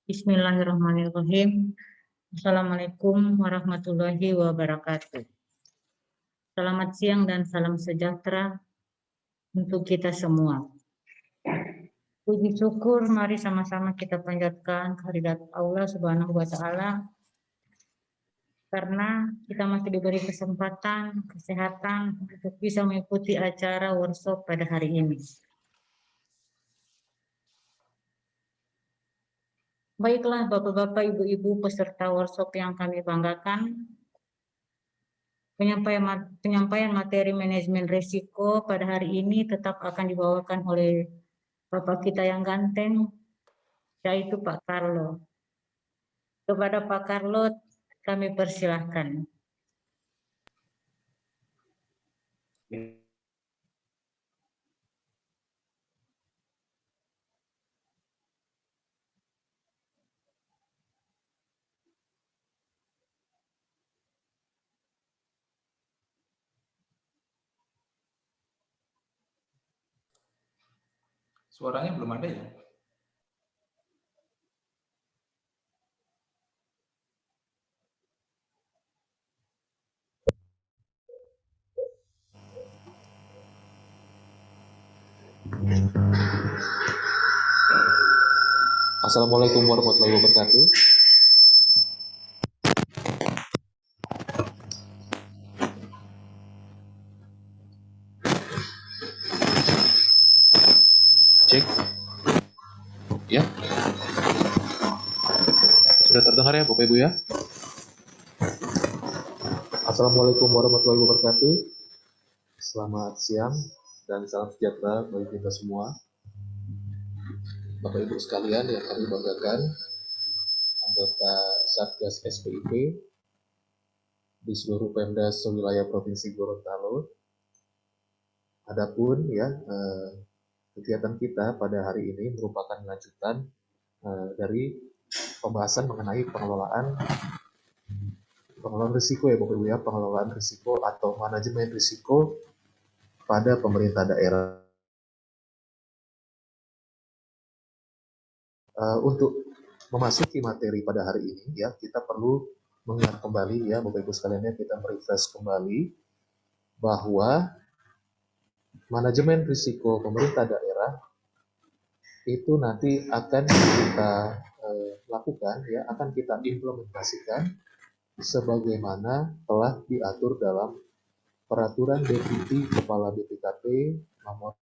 Bismillahirrahmanirrahim. Assalamualaikum warahmatullahi wabarakatuh. Selamat siang dan salam sejahtera untuk kita semua. Puji syukur, mari sama-sama kita panjatkan kehadirat Allah Subhanahu wa Ta'ala, karena kita masih diberi kesempatan, kesehatan untuk bisa mengikuti acara workshop pada hari ini. Baiklah Bapak-Bapak, Ibu-Ibu peserta workshop yang kami banggakan, penyampaian materi manajemen risiko pada hari ini tetap akan dibawakan oleh Bapak kita yang ganteng, yaitu Pak Carlo. Kepada Pak Carlo, kami persilahkan. Suaranya belum ada ya? Assalamualaikum warahmatullahi wabarakatuh. Cek. Ya. Sudah terdengar ya Bapak Ibu ya? Assalamualaikum warahmatullahi wabarakatuh. Selamat siang dan salam sejahtera bagi kita semua. Bapak Ibu sekalian yang kami banggakan, anggota Satgas SPIP di seluruh Pemda sewilayah Provinsi Gorontalo. Adapun ya kegiatan kita pada hari ini merupakan lanjutan dari pembahasan mengenai pengelolaan risiko ya Bapak Ibu ya, pengelolaan risiko atau manajemen risiko pada pemerintah daerah. Untuk memasuki materi pada hari ini ya, kita perlu mengingat kembali ya Bapak Ibu sekalian ya, kita merefresh kembali bahwa manajemen risiko pemerintah daerah itu nanti akan kita lakukan ya, akan kita implementasikan sebagaimana telah diatur dalam Peraturan Deputi Kepala BPKP nomor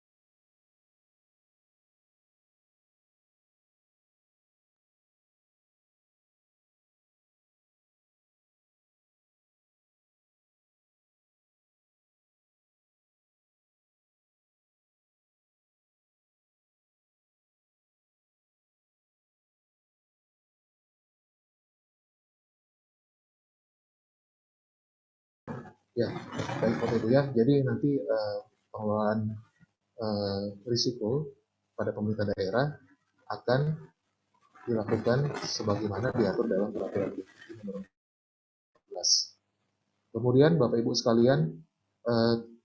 ya, baik Bapak Ibu ya. Jadi nanti pengelolaan risiko pada pemerintah daerah akan dilakukan sebagaimana diatur dalam peraturan Deputi nomor 14. Kemudian Bapak Ibu sekalian,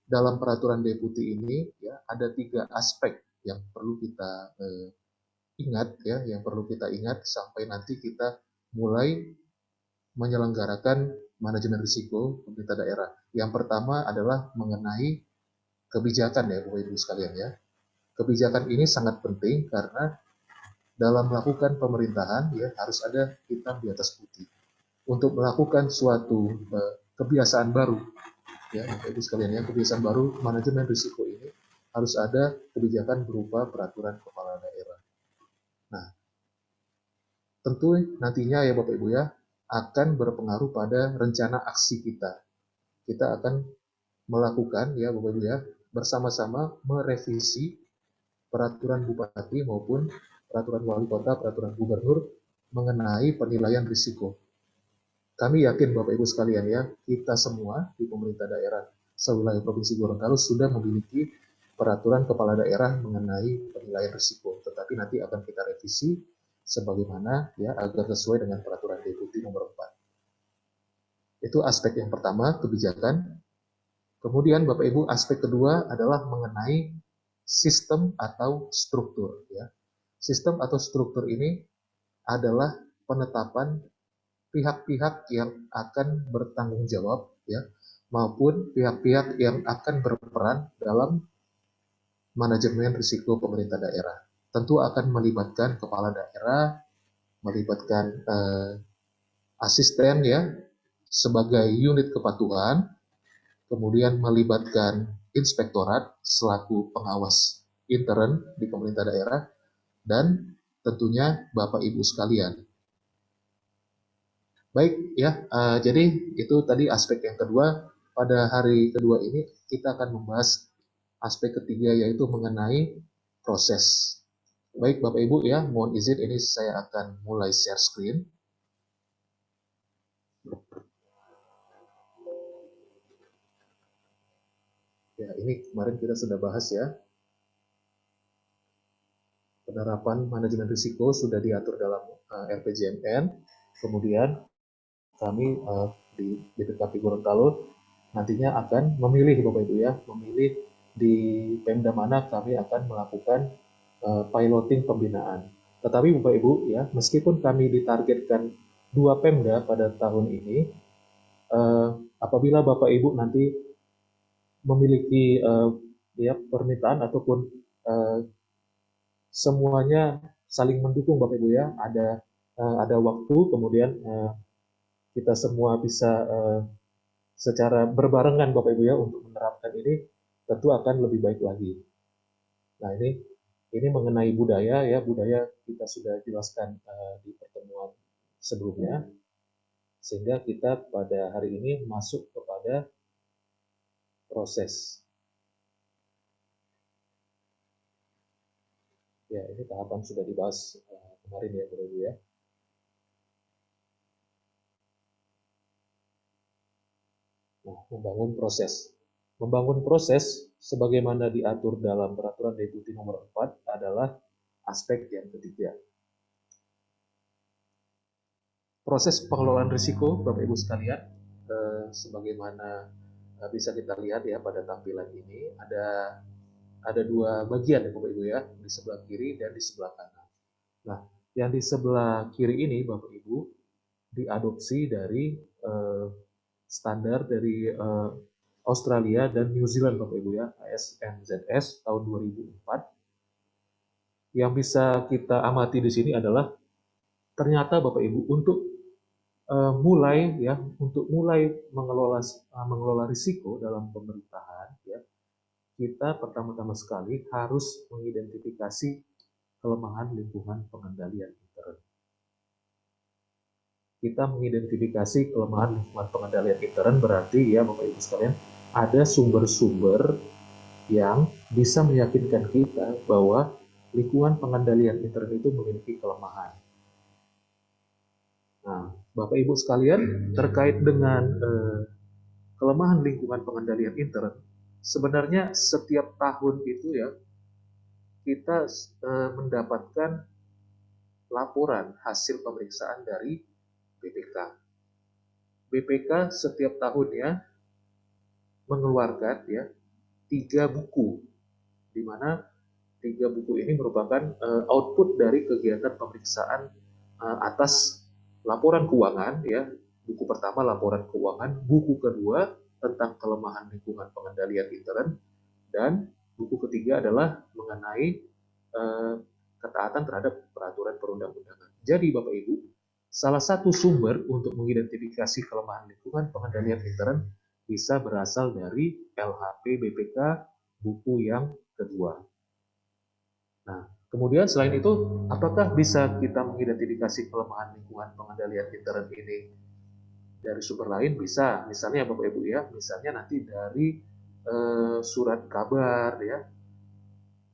dalam peraturan Deputi ini ya ada 3 aspek yang perlu kita ingat ya, yang perlu kita ingat sampai nanti kita mulai menyelenggarakan manajemen risiko pemerintah daerah. Yang pertama adalah mengenai kebijakan ya Bapak Ibu sekalian ya. Kebijakan ini sangat penting karena dalam melakukan pemerintahan ya harus ada hitam di atas putih. Untuk melakukan suatu kebiasaan baru ya Bapak Ibu sekalian ya, kebiasaan baru manajemen risiko ini harus ada kebijakan berupa peraturan kepala daerah. Nah, tentu nantinya ya Bapak Ibu ya akan berpengaruh pada rencana aksi kita. Kita akan melakukan ya Bapak Ibu ya bersama-sama merevisi peraturan bupati maupun peraturan wali kota, peraturan gubernur mengenai penilaian risiko. Kami yakin Bapak Ibu sekalian ya, kita semua di pemerintah daerah sewilayah Provinsi Gorontalo sudah memiliki peraturan kepala daerah mengenai penilaian risiko, tetapi nanti akan kita revisi sebagaimana ya agar sesuai dengan peraturan Deputi nomor 4. Itu aspek yang pertama, kebijakan. Kemudian Bapak Ibu, aspek kedua adalah mengenai sistem atau struktur ya. Sistem atau struktur ini adalah penetapan pihak-pihak yang akan bertanggung jawab ya maupun pihak-pihak yang akan berperan dalam manajemen risiko pemerintah daerah. Tentu akan melibatkan kepala daerah, melibatkan asisten ya sebagai unit kepatuhan, kemudian melibatkan inspektorat selaku pengawas intern di pemerintah daerah, dan tentunya Bapak Ibu sekalian. Baik ya, jadi itu tadi aspek yang kedua. Pada hari kedua ini kita akan membahas aspek ketiga yaitu mengenai proses. Baik Bapak Ibu ya, mohon izin ini saya akan mulai share screen. Ya, ini kemarin kita sudah bahas ya. Penerapan manajemen risiko sudah diatur dalam RPJMN. Kemudian kami di BPKP Gorontalo nantinya akan memilih Bapak Ibu ya, memilih di Pemda mana kami akan melakukan piloting pembinaan. Tetapi Bapak Ibu ya, meskipun kami ditargetkan 2 Pemda pada tahun ini, apabila Bapak Ibu nanti memiliki ya permintaan ataupun semuanya saling mendukung Bapak Ibu ya, ada waktu, kemudian kita semua bisa secara berbarengan Bapak Ibu ya untuk menerapkan ini, tentu akan lebih baik lagi. Nah ini mengenai budaya ya, budaya kita sudah jelaskan di pertemuan sebelumnya, sehingga kita pada hari ini masuk kepada proses. Ya, ini tahapan sudah dibahas kemarin ya Bapak Ibu ya. Nah, membangun proses. Membangun proses sebagaimana diatur dalam Peraturan Deputi Nomor 4 adalah aspek yang ketiga. Proses pengelolaan risiko, Bapak Ibu sekalian, sebagaimana bisa kita lihat ya pada tampilan ini, ada dua bagian ya Bapak Ibu ya, di sebelah kiri dan di sebelah kanan. Nah, yang di sebelah kiri ini Bapak Ibu diadopsi dari standar dari Australia dan New Zealand Bapak Ibu ya, ASMZS tahun 2004. Yang bisa kita amati di sini adalah ternyata Bapak Ibu untuk mulai mengelola risiko dalam pemerintahan ya, kita pertama-tama sekali harus mengidentifikasi kelemahan lingkungan pengendalian intern. Kita mengidentifikasi kelemahan lingkungan pengendalian intern berarti ya Bapak Ibu sekalian, ada sumber-sumber yang bisa meyakinkan kita bahwa lingkungan pengendalian intern itu memiliki kelemahan. Nah, Bapak Ibu sekalian, terkait dengan kelemahan lingkungan pengendalian intern, sebenarnya setiap tahun itu ya, kita mendapatkan laporan hasil pemeriksaan dari BPK. BPK setiap tahunnya mengeluarkan ya 3 buku, di mana 3 buku ini merupakan output dari kegiatan pemeriksaan atas laporan keuangan ya. Buku pertama laporan keuangan, buku kedua tentang kelemahan lingkungan pengendalian intern, dan buku ketiga adalah mengenai ketaatan terhadap peraturan perundang-undangan. Jadi Bapak Ibu, salah satu sumber untuk mengidentifikasi kelemahan lingkungan pengendalian intern bisa berasal dari LHP BPK buku yang kedua. Nah, kemudian selain itu, apakah bisa kita mengidentifikasi kelemahan lingkungan pengendalian intern ini dari sumber lain? Bisa, misalnya Bapak Ibu ya, misalnya nanti dari surat kabar ya,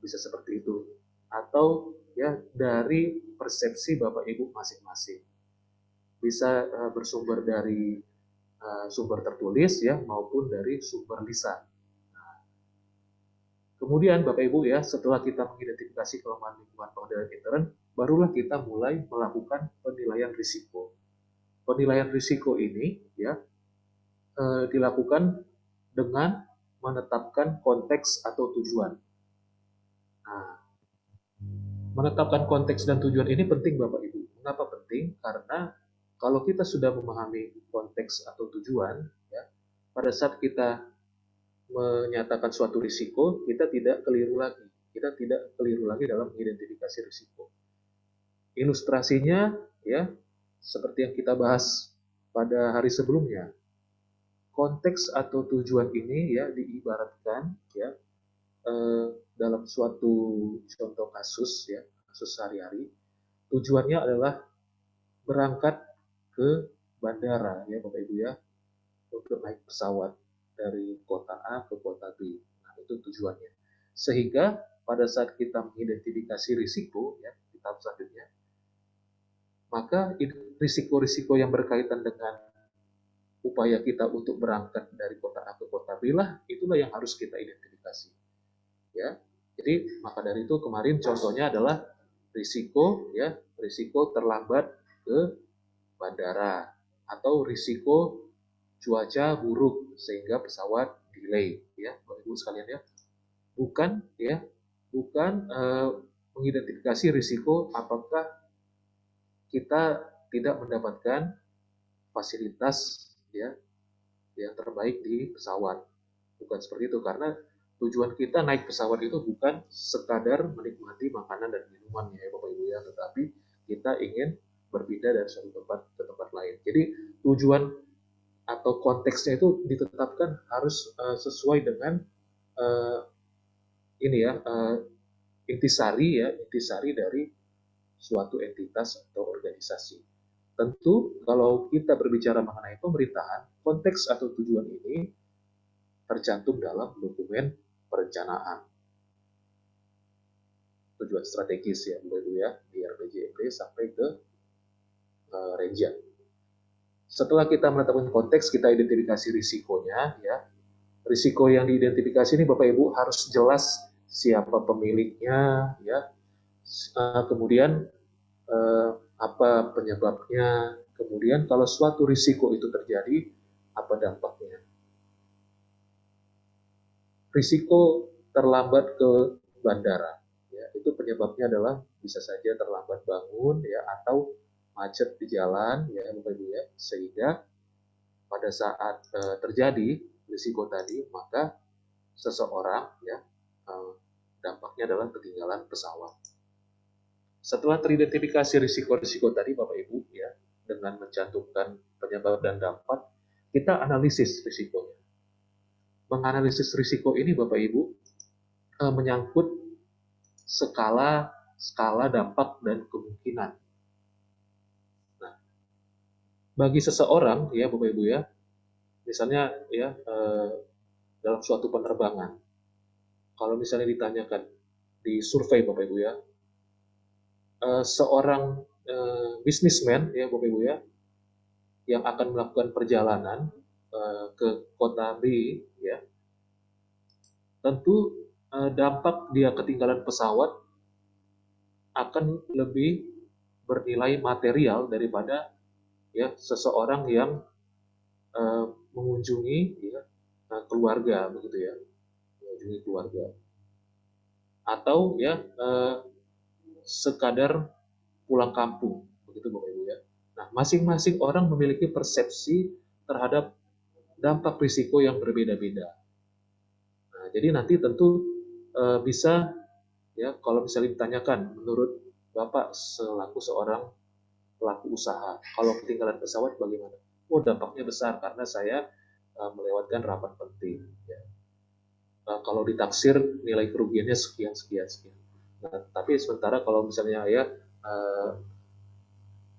bisa seperti itu. Atau ya dari persepsi Bapak Ibu masing-masing. Bisa bersumber dari sumber tertulis ya maupun dari sumber lisan. Kemudian Bapak Ibu ya, setelah kita mengidentifikasi kelemahan lingkungan pengendalian intern, barulah kita mulai melakukan penilaian risiko. Penilaian risiko ini ya dilakukan dengan menetapkan konteks atau tujuan. Nah, menetapkan konteks dan tujuan ini penting Bapak Ibu. Mengapa penting? Karena kalau kita sudah memahami konteks atau tujuan, ya, pada saat kita menyatakan suatu risiko, kita tidak keliru lagi. Kita tidak keliru lagi dalam mengidentifikasi risiko. Ilustrasinya, ya, seperti yang kita bahas pada hari sebelumnya. Konteks atau tujuan ini ya diibaratkan ya dalam suatu contoh kasus ya, kasus sehari-hari. Tujuannya adalah berangkat ke bandara ya Bapak Ibu ya, untuk naik pesawat dari kota A ke kota B. Nah, itu tujuannya. Sehingga pada saat kita mengidentifikasi risiko ya di tahap selanjutnya, maka risiko-risiko yang berkaitan dengan upaya kita untuk berangkat dari kota A ke kota B lah, itulah yang harus kita identifikasi. Ya. Jadi maka dari itu kemarin contohnya adalah risiko ya, risiko terlambat ke bandara atau risiko cuaca buruk sehingga pesawat delay ya Bapak Ibu sekalian ya. Bukan mengidentifikasi risiko apakah kita tidak mendapatkan fasilitas ya yang terbaik di pesawat. Bukan seperti itu, karena tujuan kita naik pesawat itu bukan sekadar menikmati makanan dan minuman ya Bapak Ibu ya, tetapi kita ingin berpindah dari satu tempat ke tempat lain. Jadi tujuan atau konteksnya itu ditetapkan harus sesuai dengan uh, ini ya intisari dari suatu entitas atau organisasi. Tentu kalau kita berbicara mengenai pemerintahan, konteks atau tujuan ini tercantum dalam dokumen perencanaan. Tujuan strategis ya Bapak Ibu ya, di RPJMD sampai ke Renja. Setelah kita menetapkan konteks, kita identifikasi risikonya ya. Risiko yang diidentifikasi ini Bapak Ibu harus jelas siapa pemiliknya ya. Kemudian apa penyebabnya, kemudian kalau suatu risiko itu terjadi, apa dampaknya. Risiko terlambat ke bandara, ya, itu penyebabnya adalah bisa saja terlambat bangun, ya, atau macet di jalan, ya, Bapak Ibu ya, sehingga pada saat terjadi risiko tadi, maka seseorang, ya, dampaknya adalah ketinggalan pesawat. Setelah teridentifikasi risiko-risiko tadi Bapak Ibu ya, dengan mencantumkan penyebab dan dampak, kita analisis risikonya. Menganalisis risiko ini Bapak Ibu menyangkut skala dampak dan kemungkinan. Nah, bagi seseorang ya Bapak Ibu ya, misalnya ya dalam suatu penerbangan, kalau misalnya ditanyakan di survei Bapak Ibu ya, seorang bisnismen ya Bapak Ibu ya, yang akan melakukan perjalanan ke kota B ya, tentu dampak dia ketinggalan pesawat akan lebih bernilai material daripada ya seseorang yang mengunjungi ya, keluarga begitu ya, mengunjungi keluarga, atau ya sekadar pulang kampung begitu Bapak Ibu ya. Nah, masing-masing orang memiliki persepsi terhadap dampak risiko yang berbeda-beda. Nah, jadi nanti tentu bisa ya kalau misalnya ditanyakan menurut Bapak selaku seorang pelaku usaha, kalau ketinggalan pesawat bagaimana? Oh, dampaknya besar karena saya melewatkan rapat penting. Ya. Kalau ditaksir nilai kerugiannya sekian. Nah, tapi sementara kalau misalnya ya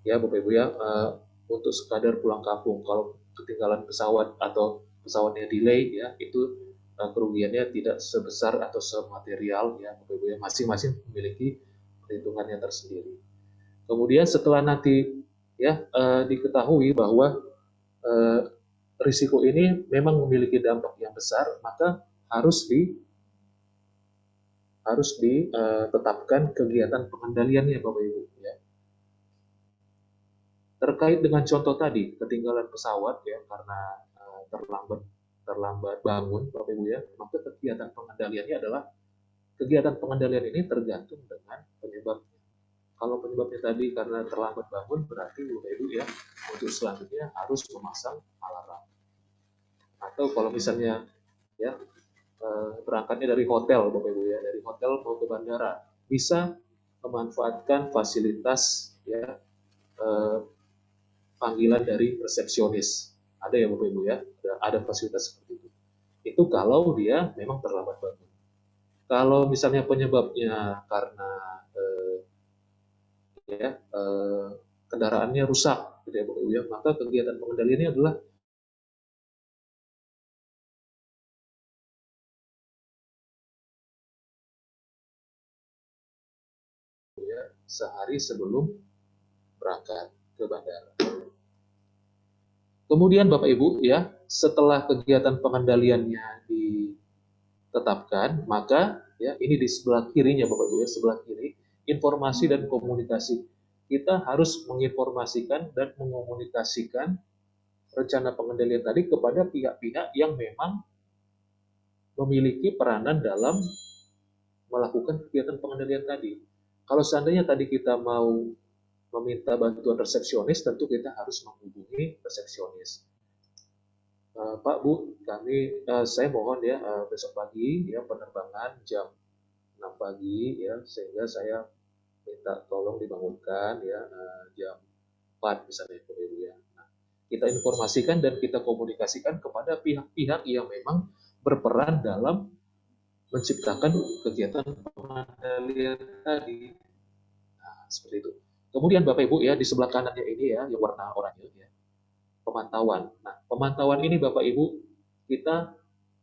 Bapak Ibu ya, untuk sekadar pulang kampung, kalau ketinggalan pesawat atau pesawatnya delay ya, itu kerugiannya tidak sebesar atau sematerial ya Bapak Ibu ya, masing-masing memiliki perhitungannya tersendiri. Kemudian setelah nanti ya diketahui bahwa risiko ini memang memiliki dampak yang besar, maka harus ditetapkan kegiatan pengendaliannya Bapak Ibu ya. Terkait dengan contoh tadi, ketinggalan pesawat ya karena terlambat bangun Bapak Ibu ya, maka kegiatan pengendalian ini tergantung dengan penyebabnya. Kalau penyebabnya tadi karena terlambat bangun, berarti Bapak Ibu ya, untuk selanjutnya harus memasang alarm. Atau kalau misalnya ya berangkatnya dari hotel Bapak Ibu ya, dari hotel mau ke bandara, bisa memanfaatkan fasilitas ya panggilan dari resepsionis. Ada ya Bapak Ibu ya, ada fasilitas seperti itu. Itu kalau dia memang terlambat bangun. Kalau misalnya penyebabnya karena kendaraannya rusak, gitu ya Bapak Ibu ya, maka kegiatan pengendaliannya adalah ya, sehari sebelum berangkat ke bandara. Kemudian Bapak Ibu ya, setelah kegiatan pengendaliannya ditetapkan, maka ya ini di sebelah kirinya Bapak Ibu ya, sebelah kiri informasi dan komunikasi. Kita harus menginformasikan dan mengomunikasikan rencana pengendalian tadi kepada pihak-pihak yang memang memiliki peranan dalam melakukan kegiatan pengendalian tadi. Kalau seandainya tadi kita mau meminta bantuan resepsionis, tentu kita harus menghubungi resepsionis. Pak, Bu, saya mohon ya besok pagi ya penerbangan jam 6 pagi ya, sehingga saya minta tolong dibangunkan ya jam 4 misalnya Bapak Ibu ya. Nah, kita informasikan dan kita komunikasikan kepada pihak-pihak yang memang berperan dalam menciptakan kegiatan pengandalian tadi. Nah, seperti itu. Kemudian Bapak Ibu ya di sebelah kanannya ini ya yang warna oranye ya, pemantauan. Nah, pemantauan ini Bapak Ibu kita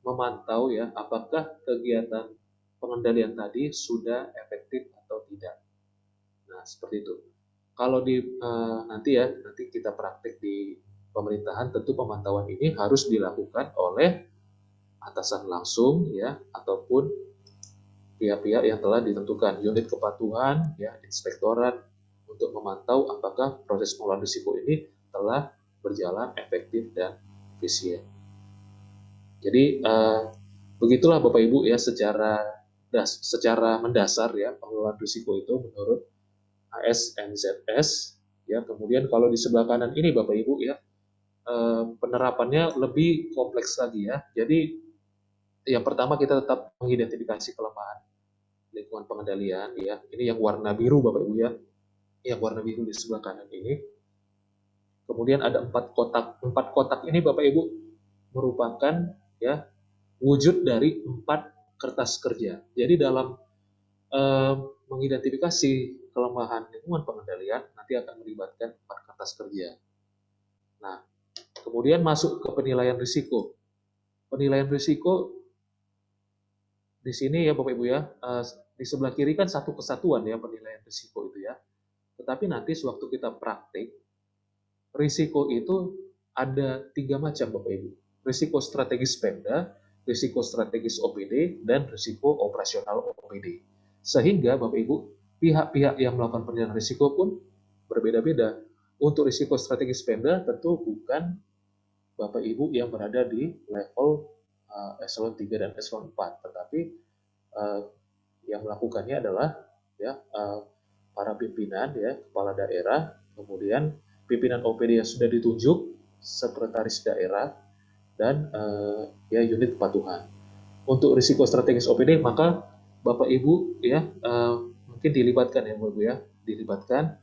memantau ya apakah kegiatan pengendalian tadi sudah efektif atau tidak. Nah, seperti itu. Kalau nanti kita praktek di pemerintahan, tentu pemantauan ini harus dilakukan oleh atasan langsung ya ataupun pihak-pihak yang telah ditentukan, unit kepatuhan ya, inspektorat untuk memantau apakah proses pengelolaan risiko ini telah berjalan efektif dan efisien. Jadi begitulah Bapak Ibu ya secara mendasar ya pengelolaan risiko itu menurut ASNZS ya. Kemudian kalau di sebelah kanan ini Bapak Ibu ya penerapannya lebih kompleks lagi ya. Jadi yang pertama kita tetap mengidentifikasi kelemahan lingkungan pengendalian ya. Ini yang warna biru Bapak Ibu ya. Yang warna biru di sebelah kanan ini. Kemudian ada 4 kotak. 4 kotak ini Bapak Ibu merupakan ya wujud dari 4 kertas kerja. Jadi dalam mengidentifikasi kelemahan lingkungan pengendalian nanti akan melibatkan 4 kertas kerja. Nah, kemudian masuk ke penilaian risiko. Penilaian risiko di sini ya Bapak Ibu ya, di sebelah kiri kan satu kesatuan ya penilaian risiko itu ya. Tetapi nanti sewaktu kita praktik, risiko itu ada 3 macam Bapak Ibu. Risiko strategis Pemda, risiko strategis OPD, dan risiko operasional OPD. Sehingga Bapak Ibu, pihak-pihak yang melakukan penilaian risiko pun berbeda-beda. Untuk risiko strategis Pemda tentu bukan Bapak Ibu yang berada di level eselon 3 dan eselon 4, tetapi yang melakukannya adalah ya para pimpinan ya, kepala daerah, kemudian pimpinan OPD yang sudah ditunjuk, sekretaris daerah, dan ya unit kepatuhan. Untuk risiko strategis OPD maka Bapak Ibu ya mungkin dilibatkan ya Bapak Ibu ya, dilibatkan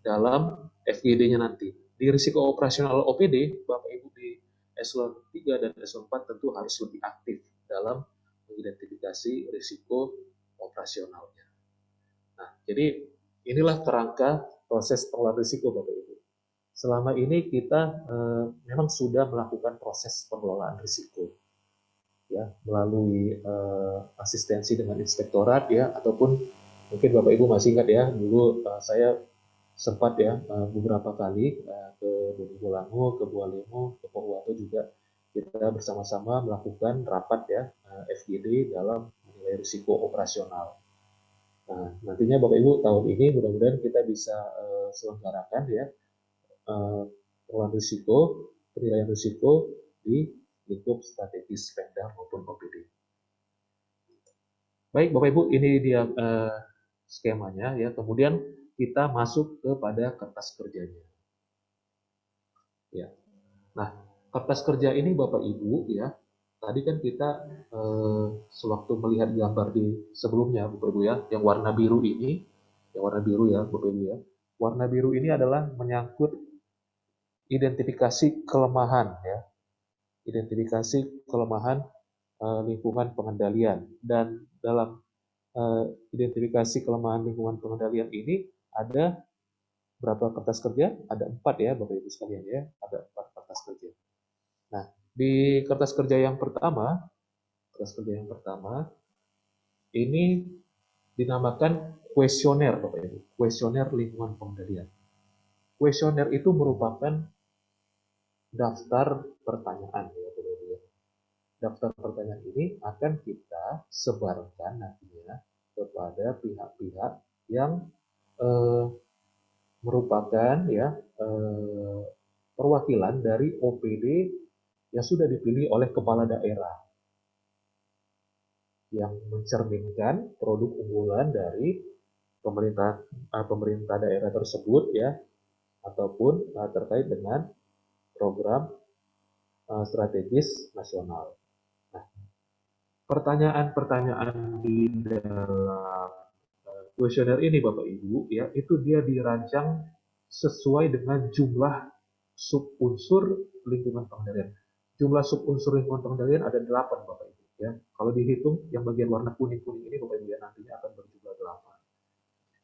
dalam FGD-nya nanti. Di risiko operasional OPD, Bapak Ibu di eselon 3 dan eselon 4 tentu harus lebih aktif dalam mengidentifikasi risiko operasionalnya. Nah, jadi inilah kerangka proses pengelolaan risiko Bapak Ibu. Selama ini kita memang sudah melakukan proses pengelolaan risiko ya melalui asistensi dengan inspektorat ya ataupun mungkin Bapak Ibu masih ingat ya dulu saya sempat ya beberapa kali ke Bumi Bolango, ke Bualemo, ke Pohuwato juga kita bersama-sama melakukan rapat ya FGD dalam menilai risiko operasional. Nah, nantinya Bapak Ibu tahun ini mudah-mudahan kita bisa selenggarakan ya pengelolaan risiko, penilaian risiko di lingkup strategis Pemda maupun OPD. Baik Bapak Ibu, ini dia skemanya ya. Kemudian kita masuk kepada kertas kerjanya. Ya. Nah, kertas kerja ini Bapak Ibu ya, tadi kan kita sewaktu melihat gambar di sebelumnya Bapak Ibu ya, yang warna biru ini, yang warna biru ya Bapak Ibu ya. Warna biru ini adalah menyangkut identifikasi kelemahan ya. Identifikasi kelemahan lingkungan pengendalian, dan dalam identifikasi kelemahan lingkungan pengendalian ini ada berapa kertas kerja? Ada 4 ya Bapak Ibu sekalian ya, ada 4 kertas kerja. Nah, di kertas kerja yang pertama ini dinamakan kuesioner Bapak Ibu, kuesioner lingkungan pengendalian. Kuesioner itu merupakan daftar pertanyaan ya Bapak Ibu ya. Daftar pertanyaan ini akan kita sebarkan nantinya kepada pihak-pihak yang merupakan ya perwakilan dari OPD yang sudah dipilih oleh kepala daerah. yang mencerminkan produk unggulan dari pemerintah daerah tersebut ya, ataupun terkait dengan program strategis nasional. Nah, pertanyaan-pertanyaan di dalam kuesioner ini Bapak Ibu ya, itu dia dirancang sesuai dengan jumlah subunsur lingkungan pengendalian. Jumlah subunsur lingkungan pengendalian ada 8 Bapak Ibu ya. Kalau dihitung yang bagian warna kuning-kuning ini Bapak Ibu ya, nantinya akan berjumlah 8.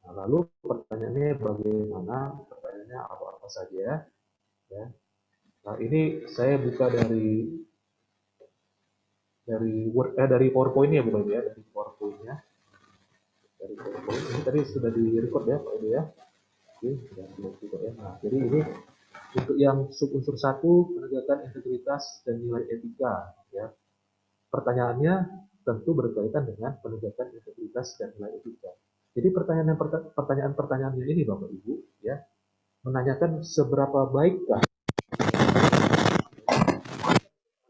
Nah, lalu pertanyaannya bagaimana? Pertanyaannya apa-apa saja ya. Nah, ini saya buka dari PowerPoint ya Bapak Ibu ya, dari PowerPoint-nya. Dari PowerPoint ini tadi sudah di-record ya Pak Ibu ya. Oke, sudah di-record ya. Nah, jadi ini untuk yang subunsur 1, penegakan integritas dan nilai etika ya. Pertanyaannya tentu berkaitan dengan penegakan integritas dan nilai etika. Jadi pertanyaan-pertanyaannya ini Bapak Ibu ya, menanyakan seberapa baikkah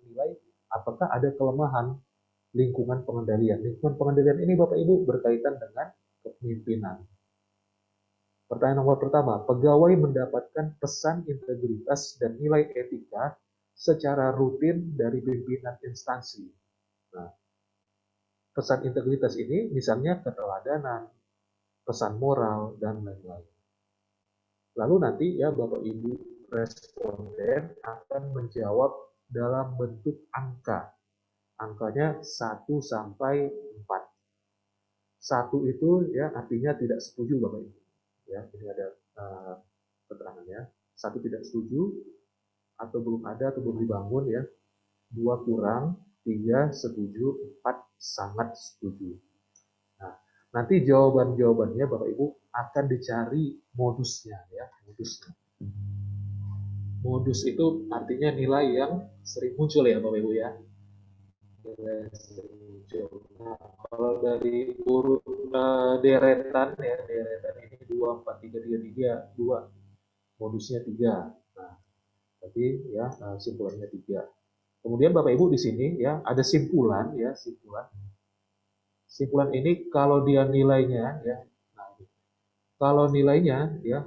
nilai, apakah ada kelemahan lingkungan pengendalian. Lingkungan pengendalian ini Bapak Ibu berkaitan dengan kepemimpinan. Pertanyaan nomor pertama, pegawai mendapatkan pesan integritas dan nilai etika secara rutin dari pimpinan instansi. Nah, pesan integritas ini misalnya keteladanan, pesan moral, dan lain-lain. Lalu nanti ya Bapak Ibu responden akan menjawab dalam bentuk angka. Angkanya 1 sampai 4. 1 itu ya artinya tidak setuju Bapak Ibu. Ya, ini ada keterangannya. 1 tidak setuju atau belum ada atau belum dibangun ya. 2 kurang, 3 setuju, 4 sangat setuju. Nah, nanti jawaban-jawabannya Bapak Ibu akan dicari modusnya ya, modusnya. Modus itu artinya nilai yang sering muncul ya Bapak Ibu ya. Nilai sering muncul. Nah, kalau dari urut deretan ya, deretan ini 2, 4, 3, 3, 3, 2. Modusnya 3. Nah, tadi ya simpulannya 3. Kemudian Bapak Ibu di sini ya ada simpulan ya, simpulan. Simpulan ini kalau dia nilainya ya, nah, kalau nilainya ya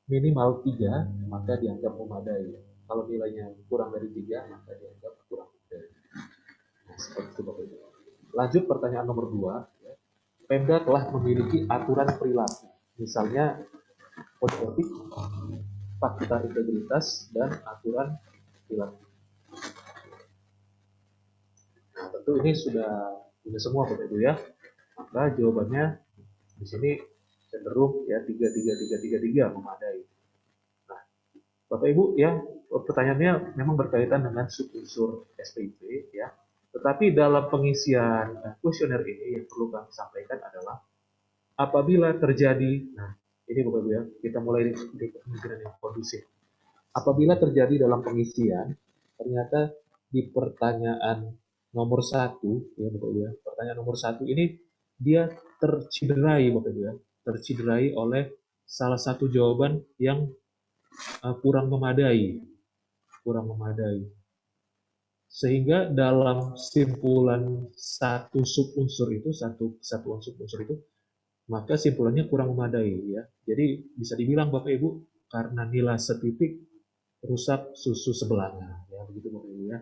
minimal 3 maka dianggap memadai. Kalau nilainya kurang dari 3 maka dianggap kurang memadai. Nah, seperti itu Bapak Ibu. Lanjut pertanyaan nomor 2. Ya. Pemda telah memiliki aturan perilaku. Misalnya kode etik, fakta integritas, dan aturan perilaku. Nah, tentu ini sudah semua Bapak Ibu ya. Maka jawabannya di sini cenderung ya 3, 3, 3, 3, 3 memadai. Nah, Bapak Ibu ya, pertanyaannya memang berkaitan dengan subunsur SPIP ya. Tetapi dalam pengisian kuesioner ini yang perlu kami sampaikan adalah apabila terjadi, nah ini Bapak Ibu ya, kita mulai di kemungkinan yang kondusif. Apabila terjadi dalam pengisian, ternyata di pertanyaan nomor 1, ya Bapak Ibu ya, pertanyaan nomor 1 ini dia tercederai Bapak Ibu ya, tercederai oleh salah satu jawaban yang kurang memadai, sehingga dalam simpulan satu subunsur itu, satu kesatuan subunsur itu, maka simpulannya kurang memadai ya. Jadi bisa dibilang Bapak Ibu karena nilai setitik rusak susu sebelahnya ya, begitu Bapak Ibu ya.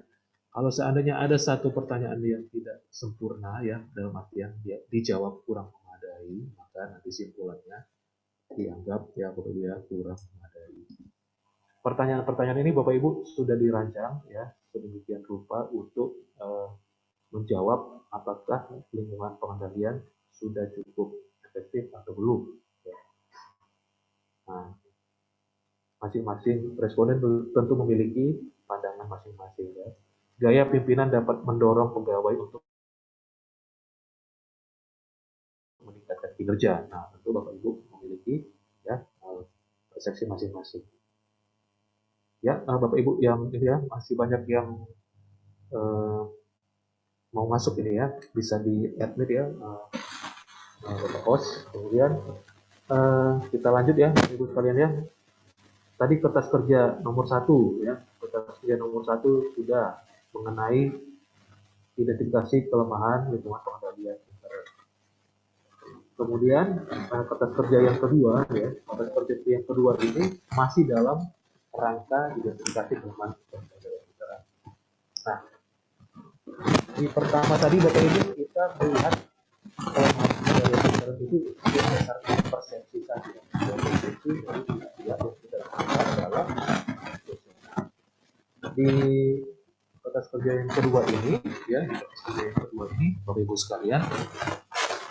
Kalau seandainya ada satu pertanyaan yang tidak sempurna ya, dalam artian dia dijawab kurang memadai, maka nanti simpulannya dianggap ya Bapak Ibu ya kurang memadai. Pertanyaan-pertanyaan ini Bapak Ibu sudah dirancang ya sedemikian rupa untuk menjawab apakah lingkungan pengendalian sudah cukup efektif atau belum. Ya. Nah, masing-masing responden tentu memiliki pandangan masing-masing ya. Gaya pimpinan dapat mendorong pegawai untuk meningkatkan kinerja. Nah, tentu Bapak Ibu memiliki ya persepsi masing-masing. Ya, Bapak Ibu yang ini ya masih banyak yang mau masuk ini ya, bisa di admit ya Bapak host. Kemudian kita lanjut ya Ibu sekalian ya. Tadi kertas kerja nomor 1 ya, kertas kerja nomor 1 sudah mengenai identifikasi kelemahan lingkungan pengendalian internet. Kemudian kertas kerja yang kedua, ya, kertas kerja yang kedua ini masih dalam rangka identifikasi kelemahan pengendalian internet. Nah, di pertama tadi Bapak Ibu kita melihat kelemahan pengendalian internet itu berdasarkan persepsi saja. Persepsi dari pihak yang kita lakukan adalah di kertas kerja yang kedua ini, ya, di kertas kerja yang kedua ini, Bapak Ibu sekalian,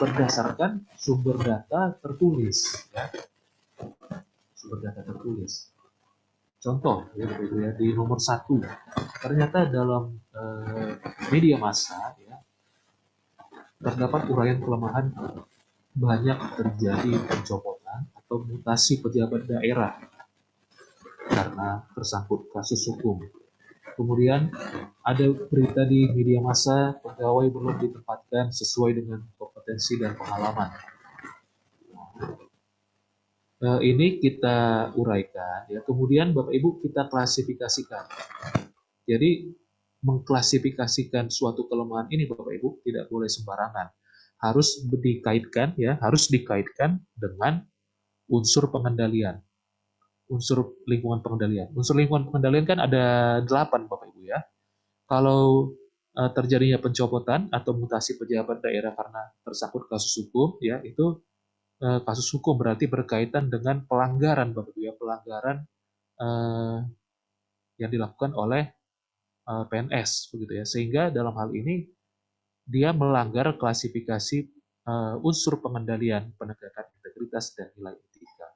berdasarkan sumber data tertulis, ya, sumber data tertulis. Contoh, ya, Bapak Ibu ya, di nomor 1, ternyata dalam media massa, ya, terdapat uraian kelemahan banyak terjadi pencopotan atau mutasi pejabat daerah karena tersangkut kasus hukum. Kemudian ada berita di media massa pegawai belum ditempatkan sesuai dengan kompetensi dan pengalaman. Ini kita uraikan, ya. Kemudian Bapak Ibu kita klasifikasikan. Jadi mengklasifikasikan suatu kelemahan ini Bapak Ibu tidak boleh sembarangan. Harus dikaitkan, ya, harus dikaitkan dengan unsur pengendalian. Unsur lingkungan pengendalian. Unsur lingkungan pengendalian kan ada 8 Bapak Ibu ya. Kalau terjadinya pencopotan atau mutasi pejabat daerah karena tersangkut kasus hukum, ya, itu kasus hukum berarti berkaitan dengan pelanggaran Bapak Ibu ya, pelanggaran yang dilakukan oleh PNS begitu ya. Sehingga dalam hal ini dia melanggar klasifikasi unsur pengendalian penegakan integritas dan nilai etika.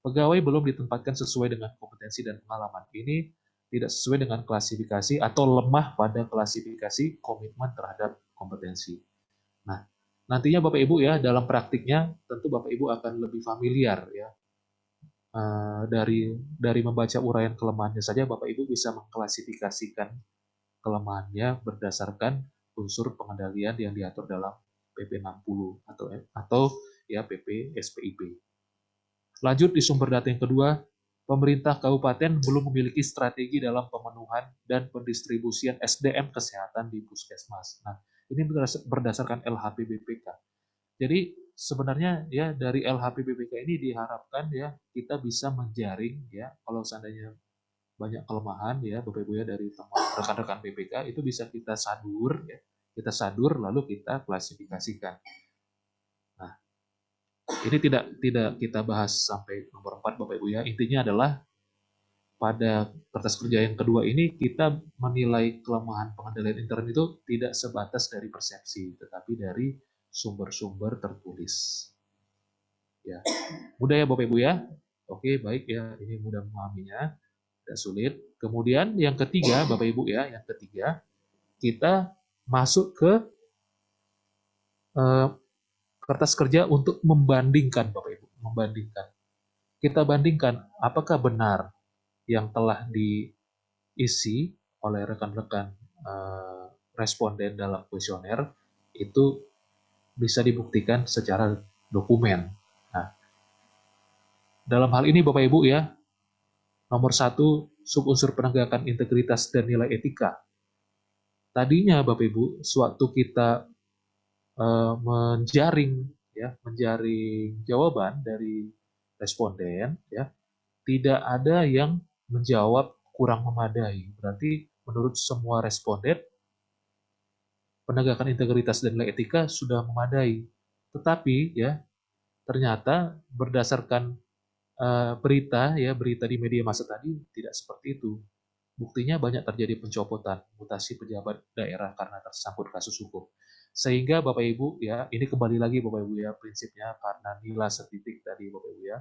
Pegawai belum ditempatkan sesuai dengan kompetensi dan pengalaman. Ini tidak sesuai dengan klasifikasi atau lemah pada klasifikasi komitmen terhadap kompetensi. Nah, nantinya Bapak Ibu ya dalam praktiknya tentu Bapak Ibu akan lebih familiar ya. Dari membaca uraian kelemahannya saja Bapak Ibu bisa mengklasifikasikan kelemahannya berdasarkan unsur pengendalian yang diatur dalam PP 60 atau ya PP SPIP. Lanjut di sumber data yang kedua, pemerintah kabupaten belum memiliki strategi dalam pemenuhan dan pendistribusian SDM kesehatan di puskesmas. Nah, ini berdasarkan LHPBPK. Jadi sebenarnya ya dari LHPBPK ini diharapkan ya kita bisa menjaring ya kalau seandainya banyak kelemahan ya Bapak Ibu ya dari teman rekan-rekan BPK itu bisa kita sadur ya. Kita sadur lalu kita klasifikasikan. Nah, ini tidak kita bahas sampai nomor 4 Bapak Ibu ya. Intinya adalah pada kertas kerja yang kedua ini kita menilai kelemahan pengendalian internet itu tidak sebatas dari persepsi, tetapi dari sumber-sumber tertulis. Ya, mudah ya Bapak Ibu ya. Oke, baik ya, ini mudah memahaminya, tidak sulit. Kemudian yang ketiga Bapak Ibu ya, yang ketiga kita masuk ke kertas kerja untuk membandingkan Bapak Ibu, membandingkan. Kita bandingkan apakah benar yang telah diisi oleh rekan-rekan responden dalam kuesioner itu bisa dibuktikan secara dokumen. Nah, dalam hal ini Bapak Ibu ya, nomor 1 subunsur penegakan integritas dan nilai etika. Tadinya Bapak Ibu, sewaktu kita menjaring jawaban dari responden ya, tidak ada yang menjawab kurang memadai. Berarti menurut semua responden penegakan integritas dan nilai etika sudah memadai. Tetapi ya ternyata berdasarkan berita di media massa tadi tidak seperti itu. Buktinya banyak terjadi pencopotan, mutasi pejabat daerah karena tersangkut kasus hukum. Sehingga Bapak Ibu ya, ini kembali lagi Bapak Ibu ya, prinsipnya karena nilai setitik tadi Bapak Ibu ya,